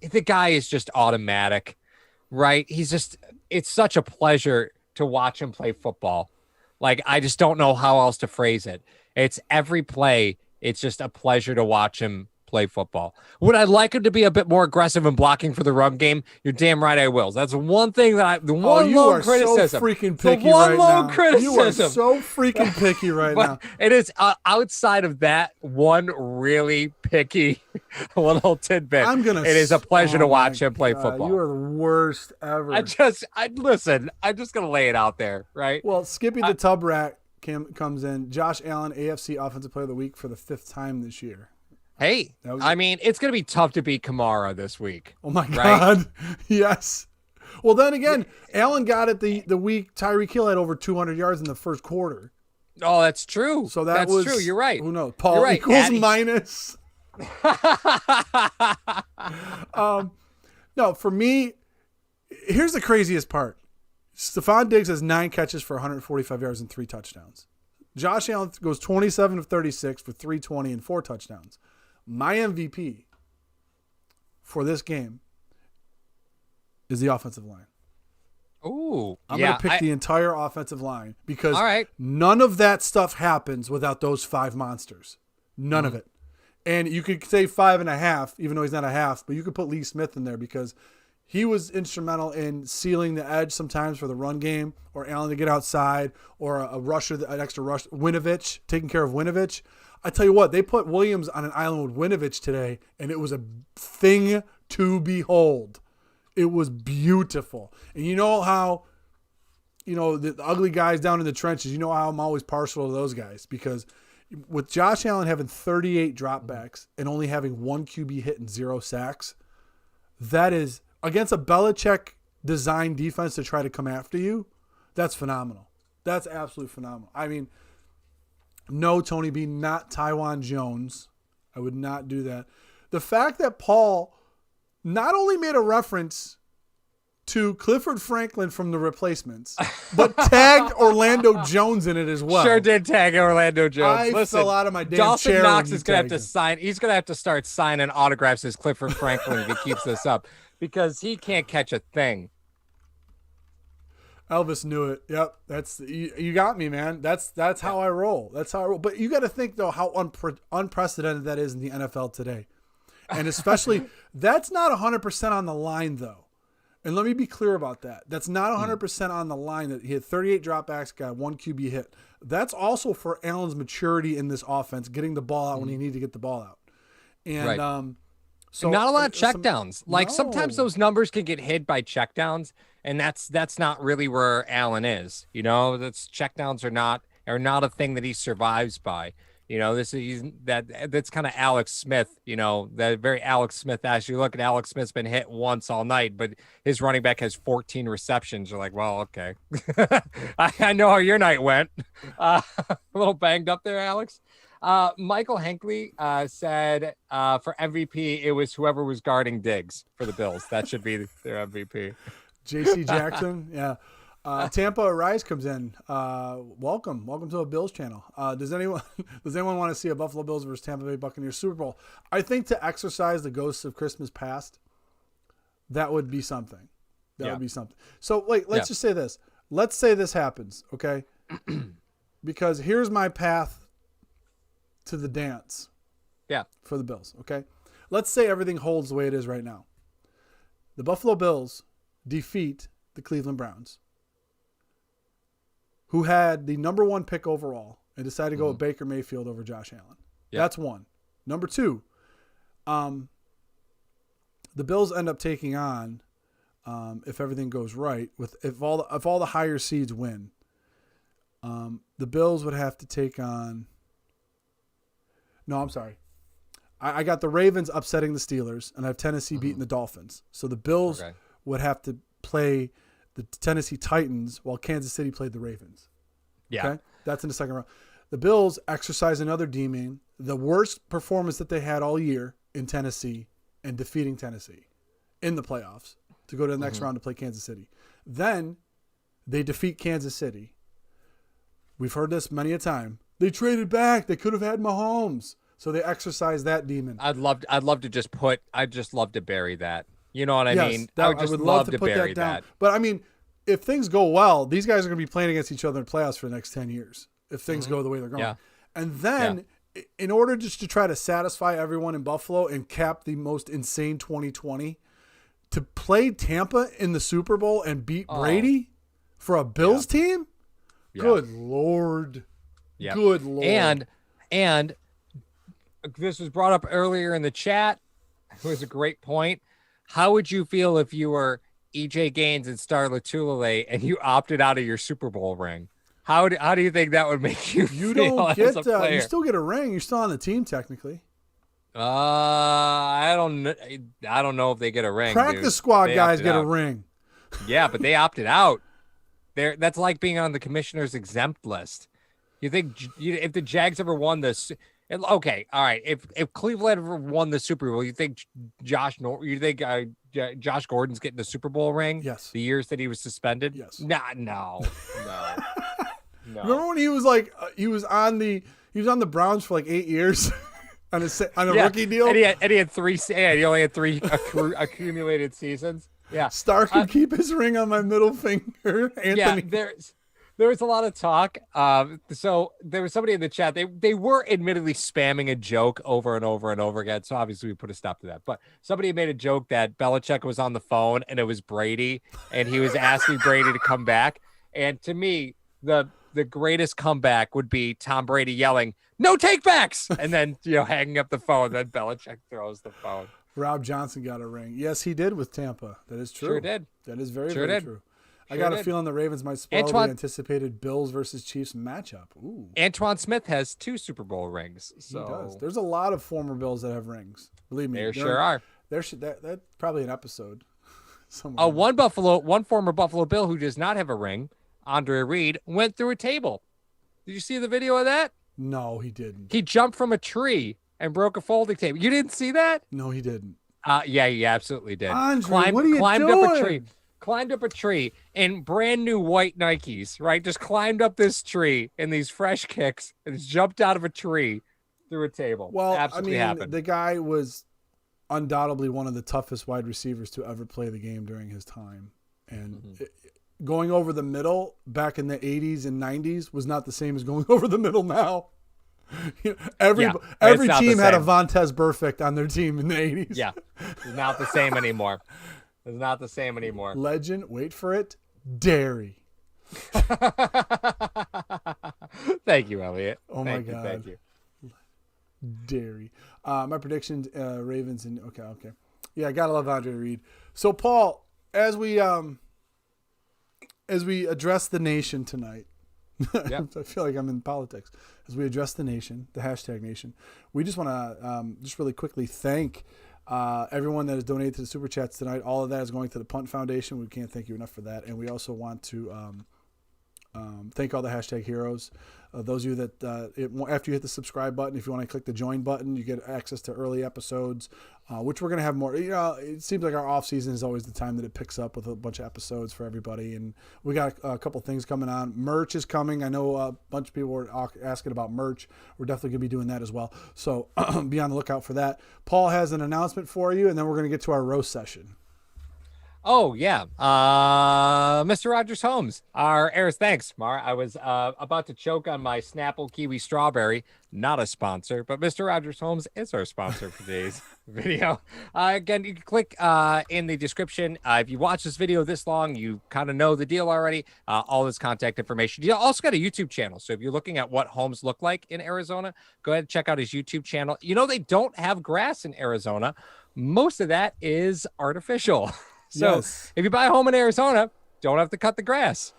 C: the guy is just automatic, right? It's such a pleasure to watch him play football. Like I just don't know how else to phrase it. It's every play. It's just a pleasure to watch him play football. Would I like him to be a bit more aggressive in blocking for the run game? You're damn right I will. That's one thing that
B: you are so freaking picky right now.
C: Criticism.
B: You are so freaking picky right now.
C: It is outside of that one really picky little tidbit. It is a pleasure to watch him play football.
B: You are the worst ever.
C: Listen. I'm just gonna lay it out there, right?
B: Well, Skippy the Tub Rat comes in. Josh Allen, AFC Offensive Player of the Week for the 5th time this year.
C: Hey, I mean, it's going to be tough to beat Kamara this week.
B: Oh, my God. Yes. Well, then again, Allen got it the week Tyreek Hill had over 200 yards in the first quarter.
C: Oh, that's true.
B: So that's true.
C: You're right.
B: Who knows? Paul
C: right,
B: equals minus. No, for me, here's the craziest part. Stephon Diggs has 9 catches for 145 yards and 3 touchdowns. Josh Allen goes 27 of 36 for 320 and 4 touchdowns. My MVP for this game is the offensive line.
C: Ooh,
B: I'm going to pick the entire offensive line because
C: right.
B: None of that stuff happens without those 5 monsters. None of it. And you could say 5.5, even though he's not a half, but you could put Lee Smith in there because he was instrumental in sealing the edge sometimes for the run game or Allen to get outside or a rusher, an extra rush. Winovich, taking care of Winovich. I tell you what, they put Williams on an island with Winovich today, and it was a thing to behold. It was beautiful. And you know how, the ugly guys down in the trenches, you know how I'm always partial to those guys because with Josh Allen having 38 dropbacks and only having 1 QB hit and 0 sacks, that is against a Belichick designed defense to try to come after you. That's phenomenal. That's absolutely phenomenal. I mean, no, Tony B, not Tywan Jones. I would not do that. The fact that Paul not only made a reference to Clifford Franklin from The Replacements, but tagged Orlando Jones in it as well.
C: Sure did tag Orlando Jones.
B: I fell out of my damn
C: Dawson
B: chair.
C: Knox is going to have to sign. He's going to have to start signing autographs as Clifford Franklin if he keeps this up because he can't catch a thing.
B: Elvis knew it. Yep, that's you got me, man. That's how I roll. That's how I roll. But you got to think though how unprecedented that is in the NFL today, and especially that's not 100% on the line though. And let me be clear about that. That's not 100% on the line. That he had 38 dropbacks, got 1 QB hit. That's also for Allen's maturity in this offense, getting the ball out when he needed to get the ball out. And
C: so not a lot of checkdowns. Sometimes those numbers can get hit by checkdowns, and that's not really where Allen is. That's checkdowns are not a thing that he survives by. That's kind of Alex Smith. That very Alex Smith. As you look at Alex Smith's been hit once all night, but his running back has 14 receptions. You're like, well, okay, I know how your night went. A little banged up there, Alex. Michael Henkley said for MVP, it was whoever was guarding Diggs for the Bills. That should be their MVP.
B: J.C. Jackson, yeah. Tampa Rise comes in. Welcome to a Bills channel. Does anyone want to see a Buffalo Bills versus Tampa Bay Buccaneers Super Bowl? I think to exercise the ghosts of Christmas past, that would be something. That would be something. So let's just say this. Let's say this happens, okay? Because here's my path to the dance.
C: Yeah.
B: For the Bills, okay? Let's say everything holds the way it is right now. The Buffalo Bills defeat the Cleveland Browns, who had the number 1 pick overall and decided to go with Baker Mayfield over Josh Allen. Yep. That's one. Number 2, the Bills end up taking on if everything goes right, if all the higher seeds win, the Bills would have to take on. No, I'm sorry. I got the Ravens upsetting the Steelers, and I have Tennessee beating the Dolphins. So the Bills would have to play the Tennessee Titans while Kansas City played the Ravens.
C: Yeah.
B: Okay? That's in the second round. The Bills exercise another demon, the worst performance that they had all year in Tennessee, and defeating Tennessee in the playoffs to go to the next round to play Kansas City. Then they defeat Kansas City. We've heard this many a time. They traded back. They could have had Mahomes. So they exercise that demon.
C: I'd love to bury that. You know what I mean?
B: I
C: would
B: would
C: love
B: to
C: to
B: put
C: bury
B: that down.
C: that.
B: But I mean, if things go well, these guys are going to be playing against each other in playoffs for the next 10 years. If things go the way they're going.
C: Yeah.
B: And then in order just to try to satisfy everyone in Buffalo and cap the most insane 2020, to play Tampa in the Super Bowl and beat Brady for a Bills team? Yeah. Good Lord.
C: Yeah.
B: Good Lord.
C: And this was brought up earlier in the chat. It was a great point. How would you feel if you were EJ Gaines and Star Lotulelei and you opted out of your Super Bowl ring? How do you think that would make you
B: You
C: feel
B: don't
C: as
B: get
C: a player?
B: you still get a ring. You're still on the team technically.
C: I don't know if they get a ring.
B: Practice squad
C: They
B: guys
C: opted
B: get a
C: out.
B: ring.
C: Yeah, but they opted out. That's like being on the commissioner's exempt list. You think if the Jags ever won this? Okay, all right. If Cleveland ever won the Super Bowl, you think Josh Gordon's getting the Super Bowl ring?
B: Yes.
C: The years that he was suspended?
B: Yes.
C: No.
B: Remember when he was like he was on the Browns for like 8 years on a rookie deal?
C: And he had three. Yeah, he only had three accumulated seasons. Yeah.
B: Star could keep his ring on my middle finger. Anthony.
C: Yeah, there was a lot of talk. So there was somebody in the chat. They were admittedly spamming a joke over and over and over again. So obviously we put a stop to that. But somebody made a joke that Belichick was on the phone and it was Brady and he was asking Brady to come back. And to me, the greatest comeback would be Tom Brady yelling, "No takebacks," and then hanging up the phone. Then Belichick throws the phone.
B: Rob Johnson got a ring. Yes, he did with Tampa. That is true.
C: Sure did.
B: That is very
C: Sure
B: very
C: did.
B: true. I got a feeling the Ravens might spoil the anticipated Bills versus Chiefs matchup. Ooh.
C: Antoine Smith has 2 Super Bowl rings. So.
B: He does. There's a lot of former Bills that have rings. Believe me.
C: There sure are.
B: That's probably an episode. Somewhere.
C: One former Buffalo Bill who does not have a ring, Andre Reed, went through a table. Did you see the video of that?
B: No, he didn't.
C: He jumped from a tree and broke a folding table. You didn't see that?
B: No, he didn't.
C: Yeah, he absolutely did.
B: Andre, what are you doing?
C: Climbed up a tree in brand new white Nikes, right? Just climbed up this tree in these fresh kicks and jumped out of a tree through a table.
B: Well,
C: absolutely happened.
B: The guy was undoubtedly one of the toughest wide receivers to ever play the game during his time. And going over the middle back in the 80s and 90s was not the same as going over the middle now. Every team had a Vontaze Burfict on their team in the 80s.
C: Yeah, it's not the same anymore. It's not the same anymore.
B: Legend, wait for it, Dairy.
C: Thank you, Elliot.
B: Oh my God.
C: Thank you.
B: Dairy. My predictions, Ravens and okay. Yeah, I gotta love Andre Reed. So Paul, as we address the nation tonight,
C: Yep.
B: I feel like I'm in politics. As we address the nation, the hashtag nation, we just want to just really quickly thank everyone that has donated to the Super Chats tonight. All of that is going to the Punt Foundation. We can't thank you enough for that. And we also want to thank all the hashtag heroes. Those of you that, after you hit the subscribe button, if you want to click the join button, you get access to early episodes, which we're going to have more. It seems like our off season is always the time that it picks up with a bunch of episodes for everybody. And we got a couple things coming on. Merch is coming. I know a bunch of people were asking about merch. We're definitely going to be doing that as well. So be on the lookout for that. Paul has an announcement for you, and then we're going to get to our roast session.
C: Oh, yeah. Mr. Rogers Holmes, our heirs. Thanks, Mar. I was about to choke on my Snapple Kiwi Strawberry. Not a sponsor, but Mr. Rogers Holmes is our sponsor for today's video. Again, you can click in the description. If you watch this video this long, you kind of know the deal already. All this contact information. You also got a YouTube channel. So if you're looking at what homes look like in Arizona, go ahead and check out his YouTube channel. They don't have grass in Arizona. Most of that is artificial. So
B: Yes.
C: if you buy a home in Arizona, don't have to cut the grass.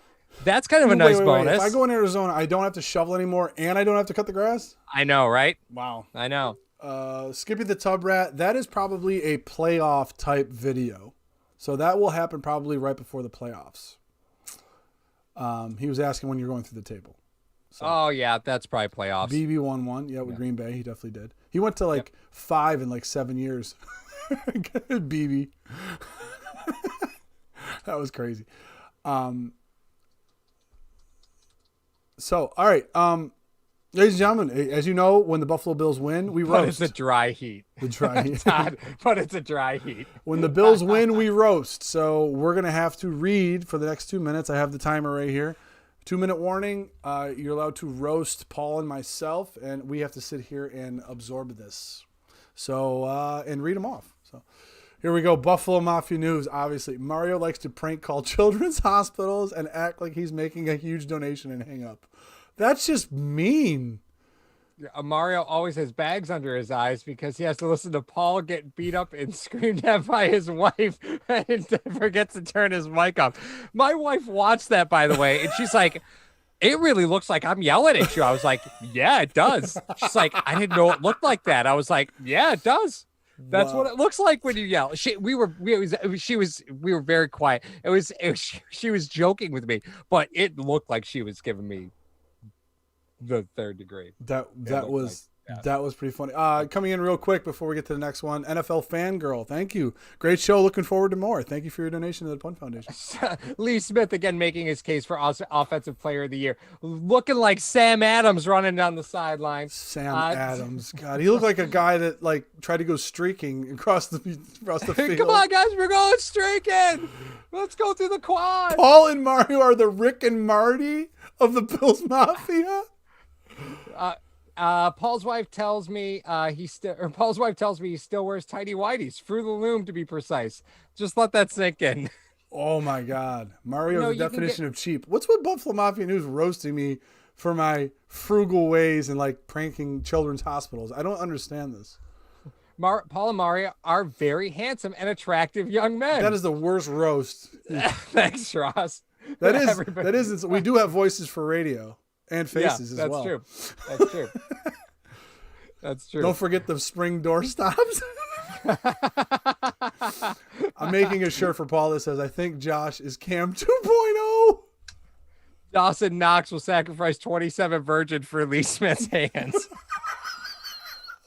C: That's kind of a nice bonus.
B: If I go in Arizona, I don't have to shovel anymore, and I don't have to cut the grass?
C: I know, right?
B: Wow.
C: I know.
B: Skippy the Tub Rat, that is probably a playoff type video. So that will happen probably right before the playoffs. He was asking when you're going through the table. So.
C: Oh, yeah, that's probably playoffs.
B: BB won one. Yeah, with Green Bay. He definitely did. He went to 5 in 7 years. BB. That was crazy. So, all right. Ladies and gentlemen, as you know, when the Buffalo Bills win, we roast.
C: But it's a dry heat.
B: The dry heat.
C: Todd, but it's a dry heat.
B: When the Bills win, we roast. So we're going to have to read for the next 2 minutes. I have the timer right here. 2-minute warning. You're allowed to roast Paul and myself, and we have to sit here and absorb this. So, and read them off. So here we go. Buffalo Mafia news. Obviously, Mario likes to prank call children's hospitals and act like he's making a huge donation and hang up. That's just mean.
C: Mario always has bags under his eyes because he has to listen to Paul get beat up and screamed at by his wife and forgets to turn his mic off. My wife watched that, by the way, and she's like, it really looks like I'm yelling at you. I was like, yeah, it does. She's like, I didn't know it looked like that. I was like, yeah, it does. That's what it looks like when you yell. We were very quiet. She was joking with me, but it looked like she was giving me the third degree.
B: That was pretty funny. Coming in real quick before we get to the next one, NFL Fangirl, thank you. Great show. Looking forward to more. Thank you for your donation to the Punt Foundation.
C: Lee Smith again making his case for Offensive Player of the Year, looking like Sam Adams running down the sideline.
B: Sam Adams, God, he looked like a guy that tried to go streaking across the field.
C: Come on, guys, we're going streaking. Let's go through the quad.
B: Paul and Mario are the Rick and Marty of the Bills Mafia.
C: Paul's wife tells me he still wears tidy whities, Fruit of the Loom to be precise. Just let that sink in.
B: Oh my God, Mario's the definition of cheap. What's with Buffalo Mafia News roasting me for my frugal ways and pranking children's hospitals? I don't understand this.
C: Paul and Mario are very handsome and attractive young men.
B: That is the worst roast.
C: Thanks, Ross.
B: That is. We do have voices for radio. And faces as well.
C: That's true. That's true.
B: Don't forget the spring door stops. I'm making a shirt for Paul that says, I think Josh is Cam 2.0.
C: Dawson Knox will sacrifice 27 virgin for Lee Smith's hands.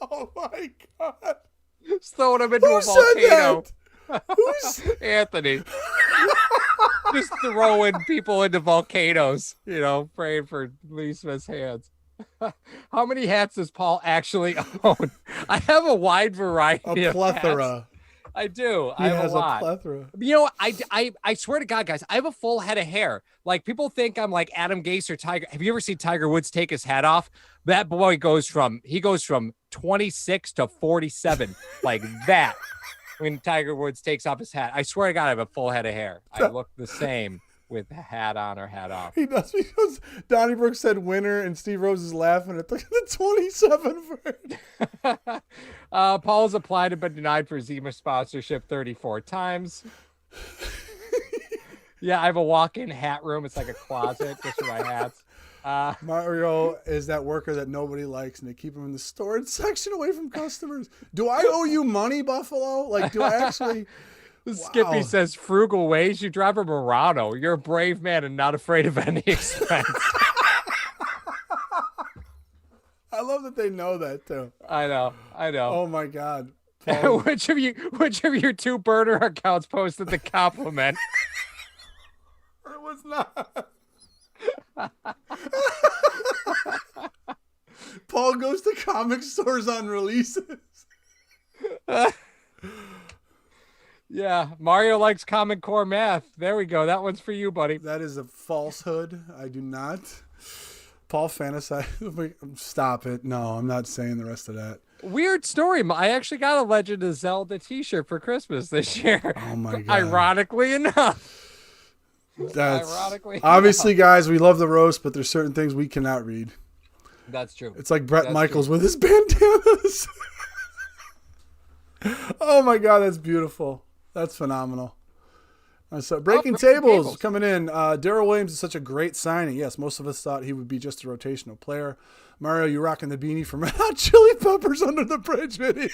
B: Oh my God.
C: Just throwing him into a volcano.
B: Who's
C: Anthony? Just throwing people into volcanoes, praying for Lee Smith's hands. How many hats does Paul actually own? I have a wide variety.
B: A plethora.
C: Hats. I do.
B: He has a plethora.
C: I swear to God, guys, I have a full head of hair. People think I'm like Adam Gase or Tiger. Have you ever seen Tiger Woods take his hat off? That boy goes from 26 to 47 like that. When Tiger Woods takes off his hat, I swear to God, I have a full head of hair. I look the same with the hat on or hat off.
B: He does because Donnie Brooks said winner and Steve Rose is laughing at the 27.
C: Paul's applied and been denied for Zima sponsorship 34 times. Yeah, I have a walk-in hat room. It's like a closet just for my hats.
B: Mario is that worker that nobody likes, and they keep him in the storage section away from customers. Do I owe you money, Buffalo? Do I actually?
C: Skippy says, frugal ways. You drive a Murano. You're a brave man and not afraid of any expense.
B: I love that they know that, too.
C: I know.
B: Oh, my God.
C: Which of your 2 burner accounts posted the compliment?
B: It was not. Paul goes to comic stores on releases.
C: Yeah, Mario likes Common Core math. There we go. That one's for you, buddy.
B: That is a falsehood. I do not. Paul fantasize. Stop it. No, I'm not saying the rest of that.
C: Weird story. I actually got a Legend of Zelda t-shirt for Christmas this year.
B: Oh, my God.
C: Ironically enough.
B: That's obviously, guys, we love the roast, but there's certain things we cannot read.
C: That's true.
B: It's like Bret Michaels with his bandanas. Oh my God, that's beautiful. That's phenomenal. So breaking tables coming in. Darrell Williams is such a great signing. Yes, most of us thought he would be just a rotational player. Mario, you rocking the beanie from Red Hot Chili Peppers Under the Bridge video.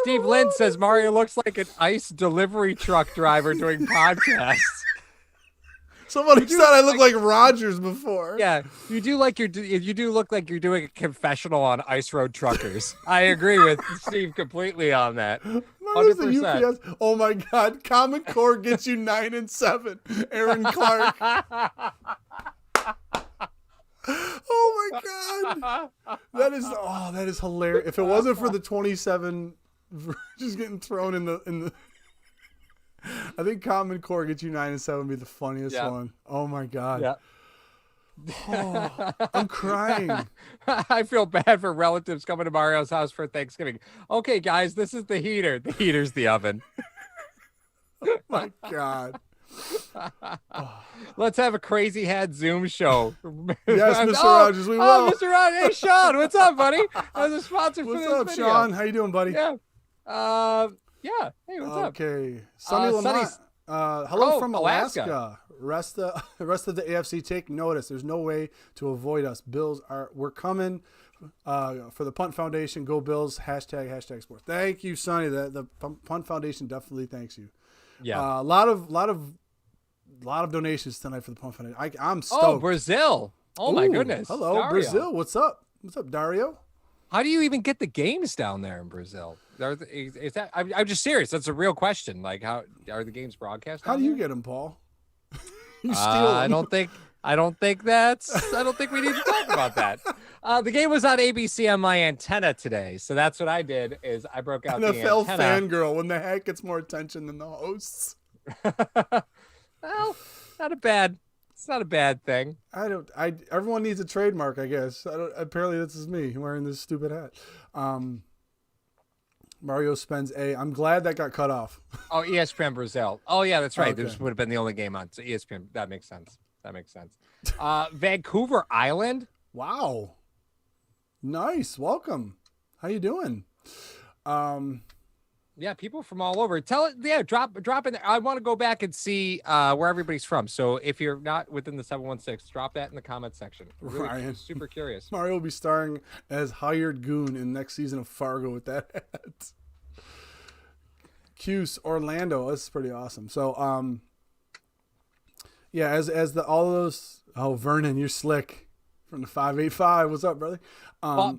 C: Steve Lynn says Mario looks like an ice delivery truck driver doing podcasts.
B: Somebody said I look like Rogers before.
C: Yeah, you do look like you're doing a confessional on Ice Road Truckers. I agree with Steve completely on that. 100%.
B: UPS. Oh my God, Common Core gets you 9 and 7. Aaron Clark. Oh my God, that is hilarious. If it wasn't for the 27 just getting thrown in the. I think Common Core gets you 9 and 7 would be the funniest one. Oh my God.
C: Yeah.
B: Oh, I'm crying.
C: I feel bad for relatives coming to Mario's house for Thanksgiving. Okay, guys, this is the heater. The heater's the oven.
B: Oh my God.
C: Let's have a crazy hat Zoom show.
B: Yes, Mr. Rogers, we will.
C: Oh, Mr. Rogers. Hey, Sean, what's up, buddy? As a sponsor for
B: what's
C: this
B: up,
C: video.
B: Sean? How you doing, buddy?
C: Yeah. Yeah. Hey, what's up?
B: Okay. Sonny Lamont. Hello from Alaska. Rest of the AFC, take notice. There's no way to avoid us. We're coming for the Punt Foundation. Go Bills. #sports. Thank you, Sonny. The Punt Foundation definitely thanks you.
C: Yeah.
B: A lot of donations tonight for the Punt Foundation. I'm stoked.
C: Oh, Brazil. Oh my goodness.
B: Hello,
C: Dario.
B: Brazil. What's up? What's up, Dario?
C: How do you even get the games down there in Brazil? Is that? I'm just serious. That's a real question. Like, how are the games broadcast?
B: How do you get them, Paul? You steal them.
C: I don't think we need to talk about that. The game was on ABC on my antenna today, so that's what I did. Is I broke out the
B: NFL
C: antenna.
B: fangirl when the hat gets more attention than the hosts.
C: Well, it's not a bad thing.
B: Everyone needs a trademark, I guess. Apparently this is me wearing this stupid hat. Mario spends I'm glad that got cut off.
C: Oh, ESPN Brazil. Oh yeah, that's right.
B: Okay.
C: This would have been the only game on. So ESPN. That makes sense. Vancouver Island.
B: Wow. Nice. Welcome. How you doing?
C: Yeah, people from all over. Drop in there. I want to go back and see where everybody's from. So if you're not within the 716, drop that in the comment section. Really,
B: Ryan.
C: super curious.
B: Mario will be starring as hired goon in next season of Fargo with that hat. Cuse Orlando. That's pretty awesome. So yeah, as all of those. Oh, Vernon, you're slick from the 585. What's up, brother?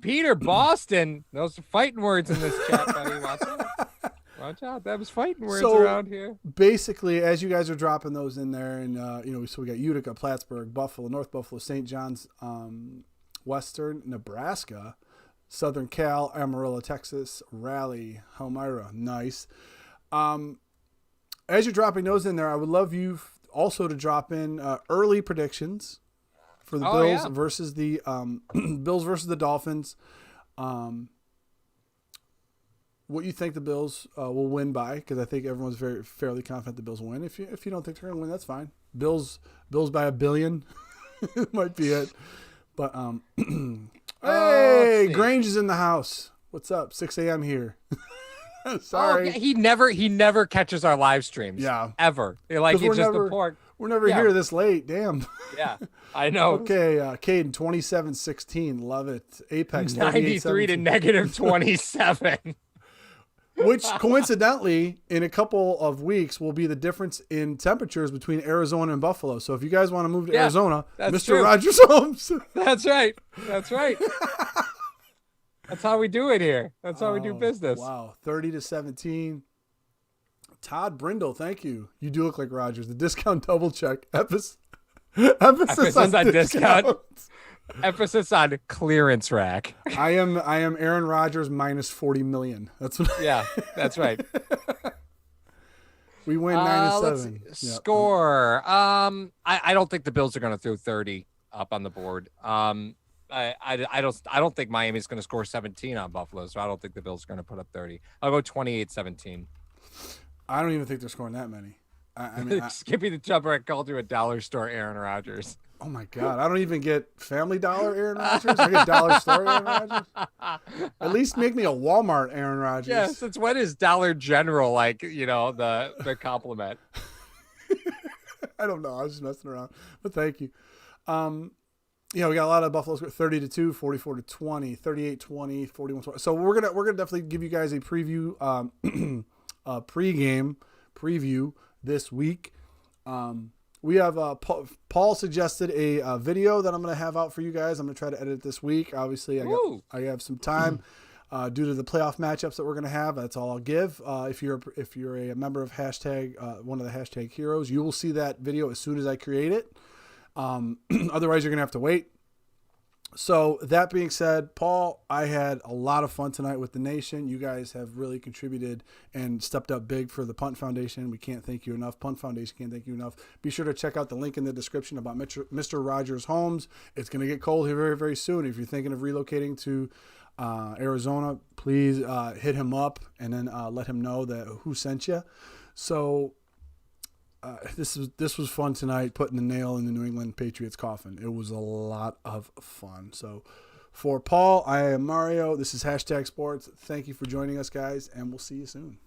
C: Peter Boston. Those are fighting words in this chat, buddy. Watch out. That was fighting words around here.
B: Basically, as you guys are dropping those in there, and so we got Utica, Plattsburgh, Buffalo, North Buffalo, St. John's, Western Nebraska, Southern Cal, Amarillo, Texas, Raleigh, Elmira. Nice. As you're dropping those in there, I would love you also to drop in early predictions for the Bills versus the Bills versus the Dolphins. What you think the Bills will win by, because I think everyone's fairly confident the Bills will win. If you don't think they're going to win, that's fine. Bills by $1 billion might be it. But hey, Grange is in the house. What's up? 6 a.m. here. Sorry.
C: Oh, he never catches our live streams.
B: Yeah.
C: Ever. Like he's just a pork.
B: We're never here this late. Damn.
C: Yeah. I know.
B: Okay, Caden 27-16. Love it. Apex
C: 93 to -27.
B: Which coincidentally, in a couple of weeks, will be the difference in temperatures between Arizona and Buffalo. So if you guys want to move to Arizona, Mr.
C: True.
B: Rogers Holmes.
C: That's right. That's how we do it here. That's how we do business.
B: Wow. 30-17. Todd Brindle, thank you. You do look like Rogers. The discount double check. Emphasis on discount.
C: Emphasis on clearance rack.
B: I am Aaron Rodgers minus 40 million. That's what.
C: Yeah, that's right.
B: We win 9-7.
C: Score. I don't think the Bills are going to throw 30 up on the board. I don't think Miami's going to score 17 on Buffalo, so I don't think the Bills are going to put up 30. I'll go 28-17.
B: I don't even think they're scoring that many. I mean,
C: Skippy the Jumper called you a dollar store Aaron Rodgers.
B: Oh my God! I don't even get Family Dollar Aaron Rodgers. I get Dollar Store Aaron Rodgers. At least make me a Walmart Aaron Rodgers.
C: Yeah, since when is Dollar General like the compliment?
B: I don't know. I was just messing around, but thank you. We got a lot of Buffalo 30-2, 44-20, 38-20, 41-20. So we're gonna definitely give you guys a preview, a pregame preview this week. We have Paul suggested a video that I'm gonna have out for you guys. I'm gonna try to edit it this week. Obviously, I have some time due to the playoff matchups that we're gonna have. That's all I'll give. If you're a member of hashtag one of the hashtag heroes, you will see that video as soon as I create it. Otherwise, you're going to have to wait. So that being said, Paul, I had a lot of fun tonight with the nation. You guys have really contributed and stepped up big for the Punt Foundation. We can't thank you enough. Punt Foundation can't thank you enough. Be sure to check out the link in the description about Mr. Rogers Homes. It's going to get cold here very, very soon. If you're thinking of relocating to Arizona, please hit him up and then let him know who sent you. So this was fun tonight, putting the nail in the New England Patriots coffin. It was a lot of fun. So for Paul, I am Mario. This is Hashtag Sports. Thank you for joining us, guys, and we'll see you soon.